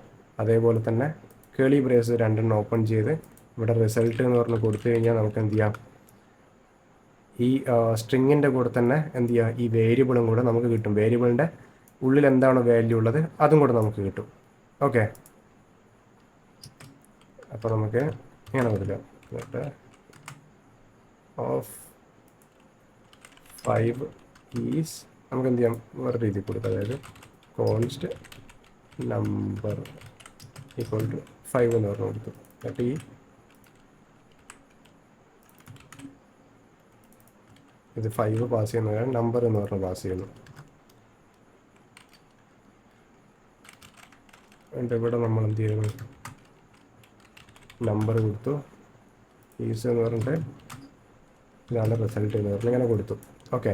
അതേപോലെ തന്നെ കേളി ബ്രേസ് രണ്ടെണ്ണം ഓപ്പൺ ചെയ്ത് ഇവിടെ റിസൾട്ട് എന്ന് പറഞ്ഞ് കൊടുത്തു കഴിഞ്ഞാൽ നമുക്ക് എന്ത് ചെയ്യാം, ഈ സ്ട്രിങ്ങിൻ്റെ കൂടെ തന്നെ എന്ത് ചെയ്യുക, ഈ വേരിയബിളും കൂടെ നമുക്ക് കിട്ടും. വേരിയബിളിൻ്റെ ഉള്ളിൽ എന്താണോ വാല്യൂ ഉള്ളത് അതും കൂടെ നമുക്ക് കിട്ടും. ഓക്കെ, അപ്പോൾ നമുക്ക് ഇങ്ങനെ കൊടുക്കാം, എന്നിട്ട് ഓഫ് 5 ഈസ് നമുക്ക് എന്ത് ചെയ്യാം, വേറെ രീതിയിൽ കൊടുക്കാം. അതായത് കോൺസ്റ്റ് നമ്പർ ഈക്വൽ ടു 5 എന്ന് പറഞ്ഞു കൊടുത്തു. എന്നിട്ട് ഈ ഇത് 5 പാസ് ചെയ്യുന്നതാണ് നമ്പർ എന്ന് പറഞ്ഞ് പാസ് ചെയ്യുന്നു. എന്നിട്ട് ഇവിടെ നമ്മൾ എന്ത് ചെയ്യുന്നു, നമ്പർ കൊടുത്തു, ഫീസ് എന്ന് പറഞ്ഞിട്ട് ഇതാണ് റിസൾട്ട് എന്ന് പറഞ്ഞ് ഇങ്ങനെ കൊടുത്തു. ഓക്കെ,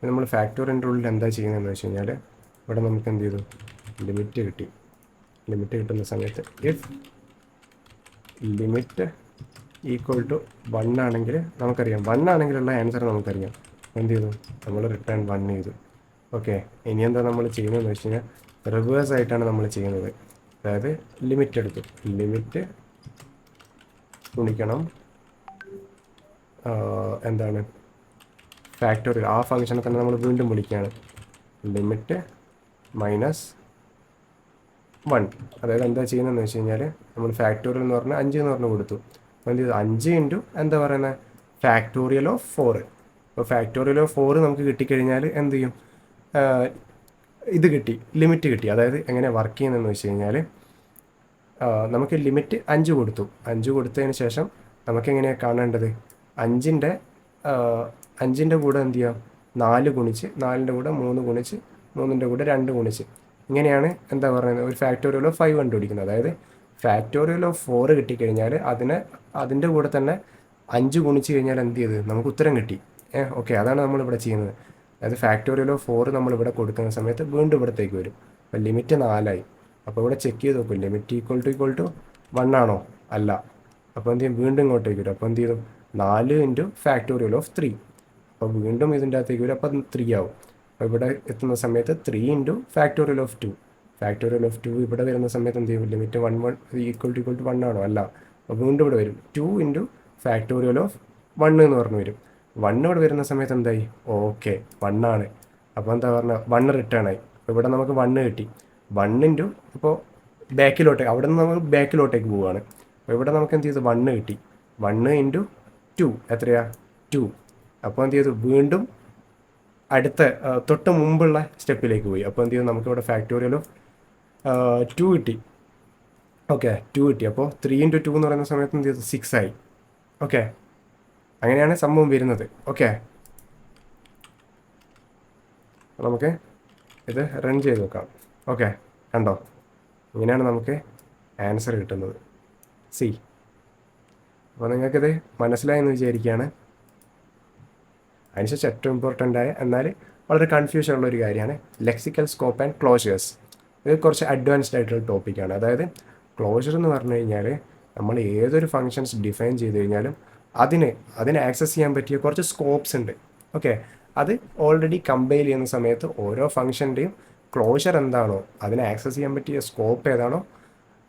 നമ്മൾ ഫാക്ടോറിയൻ്റെ ഉള്ളിൽ എന്താ ചെയ്യുന്നതെന്ന് വെച്ച് കഴിഞ്ഞാൽ ഇവിടെ നമുക്ക് എന്ത് ചെയ്തു, ലിമിറ്റ് കിട്ടി. ലിമിറ്റ് കിട്ടുന്ന സമയത്ത് ഇഫ് ലിമിറ്റ് ഈക്വൽ ടു 1 ആണെങ്കിൽ നമുക്കറിയാം, 1 ആണെങ്കിലുള്ള ആൻസർ നമുക്കറിയാം. എന്ത് ചെയ്തു, നമ്മൾ റിട്ടേൺ 1 ചെയ്തു. ഓക്കെ, ഇനി എന്താ നമ്മൾ ചെയ്യുന്നതെന്ന് വെച്ച് കഴിഞ്ഞാൽ റിവേഴ്സ് ആയിട്ടാണ് നമ്മൾ ചെയ്യുന്നത്. അതായത് ലിമിറ്റ് എടുത്തു, ലിമിറ്റ് ഗുണിക്കണം എന്താണ് ഫാക്ടോറിയൽ, ആ ഫംഗ്ഷനെ തന്നെ നമ്മൾ വീണ്ടും വിളിക്കുകയാണ്, ലിമിറ്റ് -1. അതായത് എന്താ ചെയ്യുന്നതെന്ന് വെച്ച് കഴിഞ്ഞാൽ നമ്മൾ ഫാക്ടോറിയൽ എന്ന് പറഞ്ഞാൽ 5 എന്ന് പറഞ്ഞ് കൊടുത്തു. അപ്പോൾ എന്ത് ചെയ്തു, 5 ഇൻറ്റു എന്താ പറയുന്നത് ഫാക്ടോറിയൽ ഓഫ് 4. അപ്പോൾ ഫാക്ടോറിയൽ ഓഫ് 4 നമുക്ക് കിട്ടിക്കഴിഞ്ഞാൽ എന്ത് ചെയ്യും, ഇത് കിട്ടി, ലിമിറ്റ് കിട്ടി. അതായത് എങ്ങനെ വർക്ക് ചെയ്യുന്നതെന്ന് വെച്ച് കഴിഞ്ഞാൽ നമുക്ക് ലിമിറ്റ് 5 കൊടുത്തു. 5 കൊടുത്തതിന് ശേഷം നമുക്കെങ്ങനെയാണ് കാണേണ്ടത്, 5ൻ്റെ കൂടെ എന്ത് ചെയ്യാം, 4 ഗുണിച്ച്, 4ൻ്റെ കൂടെ 3 ഗുണിച്ച്, 3ൻ്റെ കൂടെ 2 ഗുണിച്ച്, ഇങ്ങനെയാണ് എന്താ പറയുന്നത് ഒരു ഫാക്ടോറിയൽ ഓഫ് 5 കണ്ടുപിടിക്കുന്നത്. അതായത് ഫാക്ടോറിയൽ ഓഫ് 4 കിട്ടിക്കഴിഞ്ഞാൽ അതിൻ്റെ കൂടെ തന്നെ 5 ഗുണിച്ച് കഴിഞ്ഞാൽ എന്ത് ചെയ്ത് നമുക്ക് ഉത്തരം കിട്ടി. ഓക്കെ, അതാണ് നമ്മളിവിടെ ചെയ്യുന്നത്. അതായത് ഫാക്ടോറിയൽ ഓഫ് 4 നമ്മളിവിടെ കൊടുക്കുന്ന സമയത്ത് വീണ്ടും ഇവിടത്തേക്ക് വരും. അപ്പോൾ ലിമിറ്റ് 4 ആയി. അപ്പോൾ ഇവിടെ ചെക്ക് ചെയ്ത് നോക്കും, ലിമിറ്റ് ഈക്വൽ ടു 1 ആണോ, അല്ല. അപ്പോൾ എന്ത് ചെയ്യും, വീണ്ടും ഇങ്ങോട്ടേക്ക് വരും. അപ്പോൾ എന്ത് ചെയ്യും, 4 ഇൻറ്റു ഫാക്ടോറിയൽ ഓഫ് 3. അപ്പോൾ വീണ്ടും ഇതിൻ്റെ അകത്തേക്ക് വരും, അപ്പോൾ 3 ആവും. അപ്പോൾ ഇവിടെ എത്തുന്ന സമയത്ത് 3 into factorial of 2. Factorial of 2 ഇവിടെ വരുന്ന സമയത്ത് എന്ത് ചെയ്യും, ലിമിറ്റ് 1 ഈക്വൽ ടു 1 ആണോ, അല്ല. അപ്പോൾ വീണ്ടും ഇവിടെ വരും, 2 ഇൻറ്റു ഫാക്ടോറിയൽ ഓഫ് 1 എന്ന് പറഞ്ഞു വരും. 1 ഇവിടെ വരുന്ന സമയത്ത് എന്തായി, ഓക്കെ 1 ആണ്. അപ്പോൾ എന്താ പറഞ്ഞാൽ 1 റിട്ടേൺ ആയി. അപ്പോൾ ഇവിടെ നമുക്ക് 1 കിട്ടി. 1 ഇൻറ്റു ഇപ്പോൾ ബാക്കിലോട്ടേക്ക്, അവിടെ നിന്ന് നമ്മൾ ബാക്കിലോട്ടേക്ക് പോവുകയാണ്. അപ്പോൾ ഇവിടെ നമുക്ക് എന്ത് ചെയ്തു, 1 കിട്ടി. 1 ഇൻറ്റു 2 എത്രയാ, 2. അപ്പോൾ എന്ത് ചെയ്തു, വീണ്ടും അടുത്ത തൊട്ട് മുമ്പുള്ള സ്റ്റെപ്പിലേക്ക് പോയി. അപ്പോൾ എന്ത് ചെയ്തു, നമുക്കിവിടെ ഫാക്ടോറിയൽ ഓഫ് 2 കിട്ടി. ഓക്കെ, 2 കിട്ടി. അപ്പോൾ 3 ഇൻറ്റു 2 എന്ന് പറയുന്ന സമയത്ത് എന്ത് ചെയ്തു, 6 ആയി. ഓക്കെ, അങ്ങനെയാണ് സംഭവം വരുന്നത്. ഓക്കെ, നമുക്ക് ഇത് റൺ ചെയ്ത് നോക്കാം. ഓക്കെ, കണ്ടോ, ഇങ്ങനെയാണ് നമുക്ക് ആൻസർ കിട്ടുന്നത്. സി, അപ്പോൾ നിങ്ങൾക്കിത് മനസ്സിലായെന്ന് വിചാരിക്കുകയാണ്. അതിനുശേഷം ഏറ്റവും ഇമ്പോർട്ടൻ്റ് ആയ എന്നാൽ വളരെ കൺഫ്യൂഷൻ ഉള്ള ഒരു കാര്യമാണ് ലെക്സിക്കൽ സ്കോപ്പ് ആൻഡ് ക്ലോഷേഴ്സ്. ഇത് കുറച്ച് അഡ്വാൻസ്ഡ് ആയിട്ടുള്ള ടോപ്പിക്കാണ്. അതായത് ക്ലോഷർ എന്ന് പറഞ്ഞു കഴിഞ്ഞാൽ നമ്മൾ ഏതൊരു ഫങ്ഷൻസ് ഡിഫൈൻ ചെയ്ത് കഴിഞ്ഞാലും അതിനെ ആക്സസ് ചെയ്യാൻ പറ്റിയ കുറച്ച് സ്കോപ്സ് ഉണ്ട്. ഓക്കെ, അത് ഓൾറെഡി കമ്പൈൽ ചെയ്യുന്ന സമയത്ത് ഓരോ ഫംഗ്ഷൻ്റെയും ക്ലോഷർ എന്താണോ, അതിനെ ആക്സസ് ചെയ്യാൻ പറ്റിയ സ്കോപ്പ് ഏതാണോ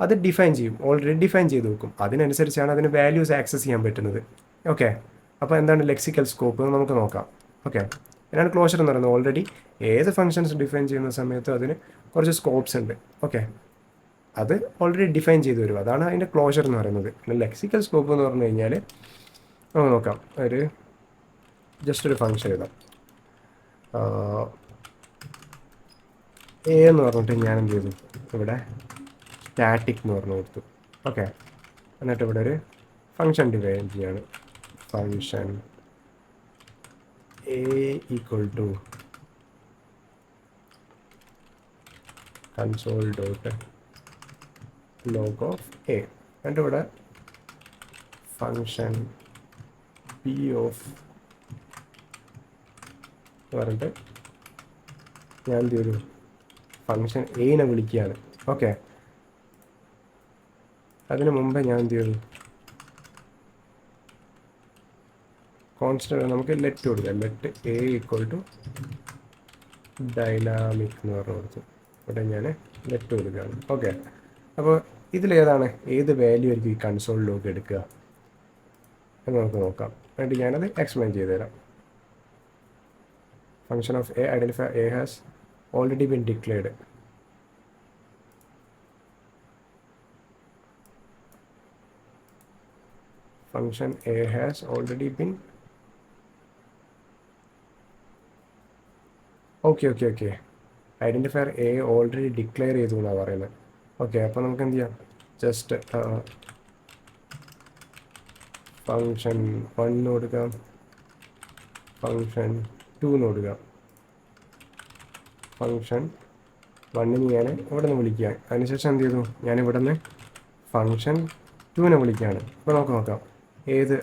അത് ഡിഫൈൻ ചെയ്യും, ഓൾറെഡി ഡിഫൈൻ ചെയ്ത് വെക്കും. അതിനനുസരിച്ചാണ് അതിന് വാല്യൂസ് ആക്സസ് ചെയ്യാൻ പറ്റുന്നത്. ഓക്കെ, അപ്പോൾ എന്താണ് ലെക്സിക്കൽ സ്കോപ്പ് എന്ന് നമുക്ക് നോക്കാം. ഓക്കെ, ഇതിനാണ് ക്ലോഷർ എന്ന് പറയുന്നത്. ഓൾറെഡി ഏത് ഫംഗ്ഷൻസ് ഡിഫൈൻ ചെയ്യുന്ന സമയത്ത് അതിന് കുറച്ച് സ്കോപ്സ് ഉണ്ട്. ഓക്കെ, അത് ഓൾറെഡി ഡിഫൈൻ ചെയ്ത് വരും, അതാണ് അതിൻ്റെ ക്ലോഷർ എന്ന് പറയുന്നത്. പിന്നെ ലെക്സിക്കൽ സ്കോപ്പ് എന്ന് പറഞ്ഞു കഴിഞ്ഞാൽ നമുക്ക് നോക്കാം. ജസ്റ്റ് ഒരു ഫംഗ്ഷൻ എഴുതാം. എ എന്ന് പറഞ്ഞിട്ട് ഞാൻ എന്ത് ചെയ്തു, ഇവിടെ സ്റ്റാറ്റിക് എന്ന് പറഞ്ഞു കൊടുത്തു. ഓക്കെ, എന്നിട്ട് ഇവിടെ ഒരു ഫംഗ്ഷൻ ഡിഫൈൻ ചെയ്യാണ്. Function a equal to console dot log of a. എന്നിട്ട് ഇവിടെ ഫംഗ്ഷൻ പി ഓഫ് പറഞ്ഞിട്ട് ഞാൻ എന്ത് ചെയ്തു, ഫങ്ഷൻ എനെ വിളിക്കുകയാണ്. ഓക്കെ, അതിന് മുമ്പേ ഞാൻ എന്ത് ചെയ്തു, കോൺസ്റ്റന്റ് നമുക്ക് ലെറ്റ് കൊടുക്കാം. Let a equal to dynamic എന്ന് പറഞ്ഞു കൊടുത്തു. ഇവിടെ ഞാൻ ലെറ്റ് കൊടുക്കുകയാണ്. ഓക്കെ, അപ്പോൾ ഇതിലേതാണ്, ഏത് വാല്യൂ ആയിരിക്കും ഈ കൺസോളിലേക്ക് എടുക്കുക എന്ന് നമുക്ക് നോക്കാം. എന്നിട്ട് ഞാനത് എക്സ്പ്ലെയിൻ ചെയ്തു തരാം. Function of A identify A has already been declared. Function A has already been okay identifier A already declare ചെയ്തു എന്നാണ് പറയുന്നത്. ഓക്കെ, അപ്പോൾ നമുക്ക് എന്ത് ചെയ്യാം, ജസ്റ്റ് ഫങ്ഷൻ 1 കൊടുക്കാം, ഫങ്ഷൻ 2 കൊടുക്കാം. ഫങ്ഷൻ 1 ഞാൻ ഇവിടെ നിന്ന് വിളിക്കുകയാണ്. അതിനുശേഷം എന്ത് ചെയ്തു, ഞാൻ ഇവിടെ നിന്ന് ഫങ്ഷൻ 2 വിളിക്കുകയാണ്. അപ്പോൾ നമുക്ക് നോക്കാം ഏത്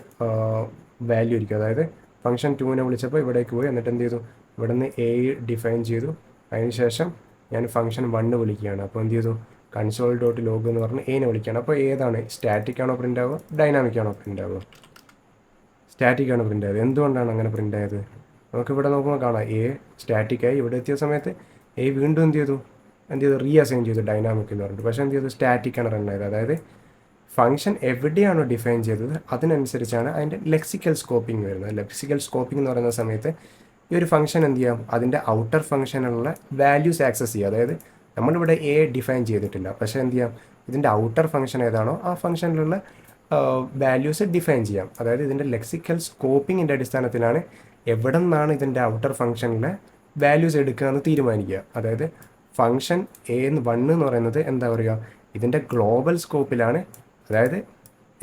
വാല്യൂ ആയിരിക്കും. അതായത് ഫങ്ഷൻ 2 വിളിച്ചപ്പോൾ ഇവിടേക്ക് പോയി, എന്നിട്ട് എന്ത് ചെയ്തു, ഇവിടെ നിന്ന് എ ഡിഫൈൻ ചെയ്തു. അതിനുശേഷം ഞാൻ ഫങ്ഷൻ 1 വിളിക്കുകയാണ്. അപ്പോൾ എന്ത് ചെയ്തു, കൺസോൾ ഡോട്ട് ലോഗ് എന്ന് പറഞ്ഞ് എനെ വിളിക്കുകയാണ്. അപ്പോൾ ഏതാണ്, സ്റ്റാറ്റിക് ആണോ പ്രിൻ്റ് ആവുക, ഡൈനാമിക് ആണോ പ്രിൻ്റ് ആവുക? സ്റ്റാറ്റിക് ആണ് പ്രിൻ്റ് ആയത്. എന്തുകൊണ്ടാണ് അങ്ങനെ പ്രിൻ്റ് ആയത്? നമുക്കിവിടെ നോക്കുമ്പോൾ കാണാം, എ സ്റ്റാറ്റിക്കായി ഇവിടെ എത്തിയ സമയത്ത് എ വീണ്ടും എന്ത് ചെയ്തു റീഅസൈൻ ചെയ്തു ഡൈനാമിക് എന്ന് പറഞ്ഞിട്ട്. പക്ഷേ എന്ത് ചെയ്തു, സ്റ്റാറ്റിക്കാണ് റൺ ആയത്. അതായത് ഫംഗ്ഷൻ എവിടെയാണോ ഡിഫൈൻ ചെയ്തത് അതിനനുസരിച്ചാണ് അതിൻ്റെ ലെക്സിക്കൽ സ്കോപ്പിംഗ് വരുന്നത്. ലെക്സിക്കൽ സ്കോപ്പിംഗ് എന്ന് പറയുന്ന സമയത്ത് ഈ ഒരു ഫംഗ്ഷൻ എന്ത് ചെയ്യാം, അതിൻ്റെ ഔട്ടർ ഫംഗ്ഷനുള്ള വാല്യൂസ് ആക്സസ് ചെയ്യുക. അതായത് നമ്മളിവിടെ എ ഡിഫൈൻ ചെയ്തിട്ടില്ല, പക്ഷേ എന്ത് ചെയ്യാം, ഇതിൻ്റെ ഔട്ടർ ഫംഗ്ഷൻ ഏതാണോ ആ ഫംഗ്ഷനിലുള്ള വാല്യൂസ് ഡിഫൈൻ ചെയ്യാം. അതായത് ഇതിൻ്റെ ലെക്സിക്കൽ സ്കോപ്പിങ്ങിൻ്റെ അടിസ്ഥാനത്തിലാണ് എവിടെ നിന്നാണ് ഇതിൻ്റെ ഔട്ടർ ഫംഗ്ഷനിലെ വാല്യൂസ് എടുക്കുക എന്ന് തീരുമാനിക്കുക. അതായത് ഫംഗ്ഷൻ A1 എന്ന് പറയുന്നത് എന്താ പറയുക, ഇതിൻ്റെ ഗ്ലോബൽ സ്കോപ്പിലാണ്. അതായത്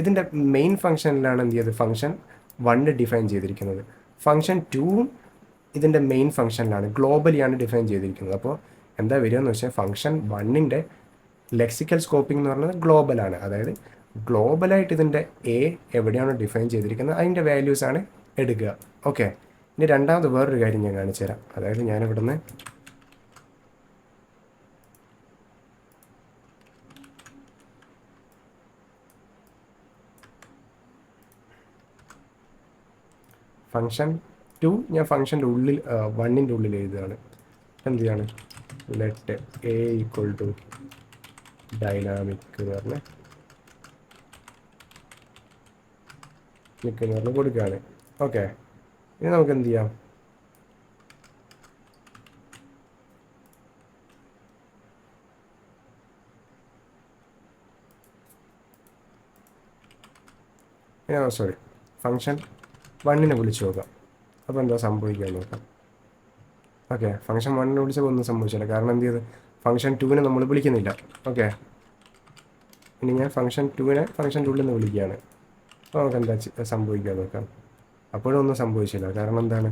ഇതിൻ്റെ മെയിൻ ഫംഗ്ഷനിലാണ് എന്ത് ചെയ്തത്, ഫംഗ്ഷൻ 1 ഡിഫൈൻ ചെയ്തിരിക്കുന്നത്. ഫംഗ്ഷൻ 2 ഇതിൻ്റെ മെയിൻ ഫംഗ്ഷനിലാണ്, ഗ്ലോബലിയാണ് ഡിഫൈൻ ചെയ്തിരിക്കുന്നത്. അപ്പോൾ എന്താ വരിക എന്ന് വെച്ചാൽ ഫംഗ്ഷൻ 1ൻ്റെ ലെക്സിക്കൽ സ്കോപ്പിംഗ് എന്ന് പറയുന്നത് ഗ്ലോബലാണ്. അതായത് ഗ്ലോബലായിട്ട് ഇതിൻ്റെ എ എവിടെയാണോ ഡിഫൈൻ ചെയ്തിരിക്കുന്നത് അതിൻ്റെ വാല്യൂസാണ് എടുക്കുക. ഓക്കെ, ഇനി രണ്ടാമത് വേറൊരു കാര്യം ഞാൻ കാണിച്ചു തരാം. അതായത് ഞാനിവിടുന്ന് ഫംഗ്ഷൻ 2 ഞാൻ ഫംഗ്ഷൻ്റെ ഉള്ളിൽ 1ൻ്റെ ഉള്ളിൽ എഴുതുകയാണ്. എന്ത് ചെയ്യാണ്, let a equal to dynamic എന്ന് പറഞ്ഞ് കൊടുക്കുകയാണ്. ഓക്കെ, ഇനി നമുക്ക് എന്ത് ചെയ്യാം, സോറി ഫംഗ്ഷൻ 1 വിളിച്ച് നോക്കാം. അപ്പോൾ എന്താ സംഭവിക്കാൻ നോക്കാം. ഓക്കെ, ഫംഗ്ഷൻ 1 വിളിച്ചപ്പോൾ ഒന്നും സംഭവിച്ചില്ല. കാരണം എന്ത് ചെയ്ത്, ഫംഗ്ഷൻ 2 നമ്മൾ വിളിക്കുന്നില്ല. ഓക്കെ, ഇനി ഞാൻ ഫംഗ്ഷൻ 2 ഫംഗ്ഷൻ്റെ ഉള്ളിൽ നിന്ന് വിളിക്കുകയാണ്. അപ്പോൾ നമുക്ക് എന്താ സംഭവിക്കാൻ നോക്കാം. അപ്പോഴും ഒന്നും സംഭവിച്ചില്ല. കാരണം എന്താണ്,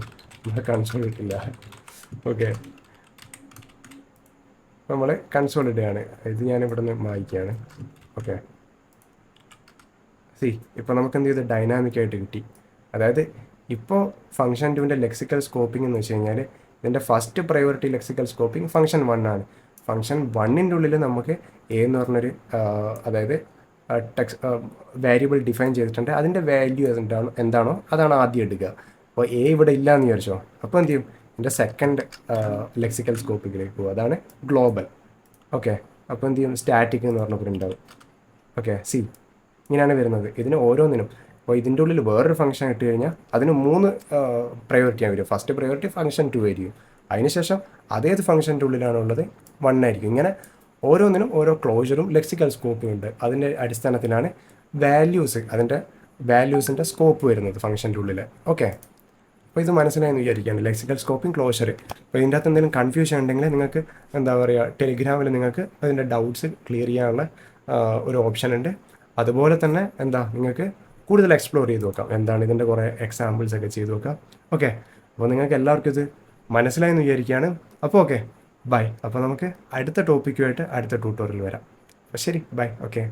നമ്മൾ കൺസോൾ ഇട്ടില്ല. ഓക്കെ, നമ്മൾ കൺസോൾ ഇടുകയാണ്. ഇത് ഞാൻ ഇവിടെ നിന്ന് വായിക്കുകയാണ്. ഓക്കെ, ഇപ്പോൾ നമുക്ക് എന്ത് ചെയ്ത് ഡൈനാമിക്കായിട്ട് കിട്ടി. അതായത് ഇപ്പോൾ ഫംഗ്ഷൻ 2ൻ്റെ ലെക്സിക്കൽ സ്കോപ്പിംഗ് എന്ന് വെച്ച് കഴിഞ്ഞാൽ ഇതിൻ്റെ first priority lexical scoping function 1 ആണ്. ഫംഗ്ഷൻ 1ൻ്റെ ഉള്ളിൽ നമുക്ക് എ എന്ന് പറഞ്ഞൊരു അതായത് വേരിയബിൾ ഡിഫൈൻ ചെയ്തിട്ടുണ്ട്. അതിൻ്റെ വാല്യൂ എന്താണോ അതാണ് ആദ്യം എടുക്കുക. അപ്പോൾ എ ഇവിടെ ഇല്ല എന്ന് വിചാരിച്ചോ, അപ്പോൾ എന്ത് ചെയ്യും, ഇതിൻ്റെ സെക്കൻഡ് ലെക്സിക്കൽ സ്കോപ്പിങ്ങിലേക്ക് പോകും. അതാണ് ഗ്ലോബൽ. ഓക്കെ, അപ്പോൾ എന്ത് ചെയ്യും, സ്റ്റാറ്റിക് എന്ന് പറഞ്ഞ പ്രിൻ്റ് ആവും. ഓക്കെ, ഇങ്ങനെയാണ് വരുന്നത്. ഇതിന് ഓരോന്നിനും അപ്പോൾ ഇതിൻ്റെ ഉള്ളിൽ വേറൊരു ഫംഗ്ഷൻ ഇട്ട് കഴിഞ്ഞാൽ അതിന് 3 പ്രയോറിറ്റിയാണ് വരും. ഫസ്റ്റ് പ്രയോറിറ്റി ഫംഗ്ഷൻ 2 ആയിരിക്കും. അതിനുശേഷം അതേത് ഫംഗ്ഷൻ്റെ ഉള്ളിലാണുള്ളത് 1 ആയിരിക്കും. ഇങ്ങനെ ഓരോന്നിനും ഓരോ ക്ലോഷറും ലെക്സിക്കൽ സ്കോപ്പും ഉണ്ട്. അതിൻ്റെ അടിസ്ഥാനത്തിലാണ് അതിൻ്റെ വാല്യൂസിൻ്റെ സ്കോപ്പ് വരുന്നത് ഫംഗ്ഷൻ്റെ ഉള്ളിൽ. ഓക്കെ, അപ്പോൾ ഇത് മനസ്സിലായെന്ന് വിചാരിക്കുകയാണ്, ലെക്സിക്കൽ സ്കോപ്പിംഗ് ക്ലോഷർ. അപ്പോൾ ഇതിൻ്റെ അകത്ത് എന്തെങ്കിലും കൺഫ്യൂഷൻ ഉണ്ടെങ്കിൽ നിങ്ങൾക്ക് എന്താ പറയുക, ടെലിഗ്രാമിൽ നിങ്ങൾക്ക് അതിൻ്റെ ഡൗട്ട്സ് ക്ലിയർ ചെയ്യാനുള്ള ഒരു ഓപ്ഷൻ ഉണ്ട്. അതുപോലെ തന്നെ നിങ്ങൾക്ക് കൂടുതൽ എക്സ്പ്ലോർ ചെയ്ത് നോക്കാം. എന്താണ് ഇതിൻ്റെ കുറേ എക്സാമ്പിൾസ് ഒക്കെ ചെയ്ത് നോക്കാം. ഓക്കെ, അപ്പോൾ നിങ്ങൾക്ക് എല്ലാവർക്കും ഇത് മനസ്സിലായെന്ന് വിചാരിക്കുകയാണ്. അപ്പോൾ ഓക്കെ, ബൈ. അപ്പോൾ നമുക്ക് അടുത്ത ടോപ്പിക്കുമായിട്ട് അടുത്ത ട്യൂട്ടോറിയൽ വരാം. അപ്പോൾ ശരി, ബൈ. ഓക്കെ.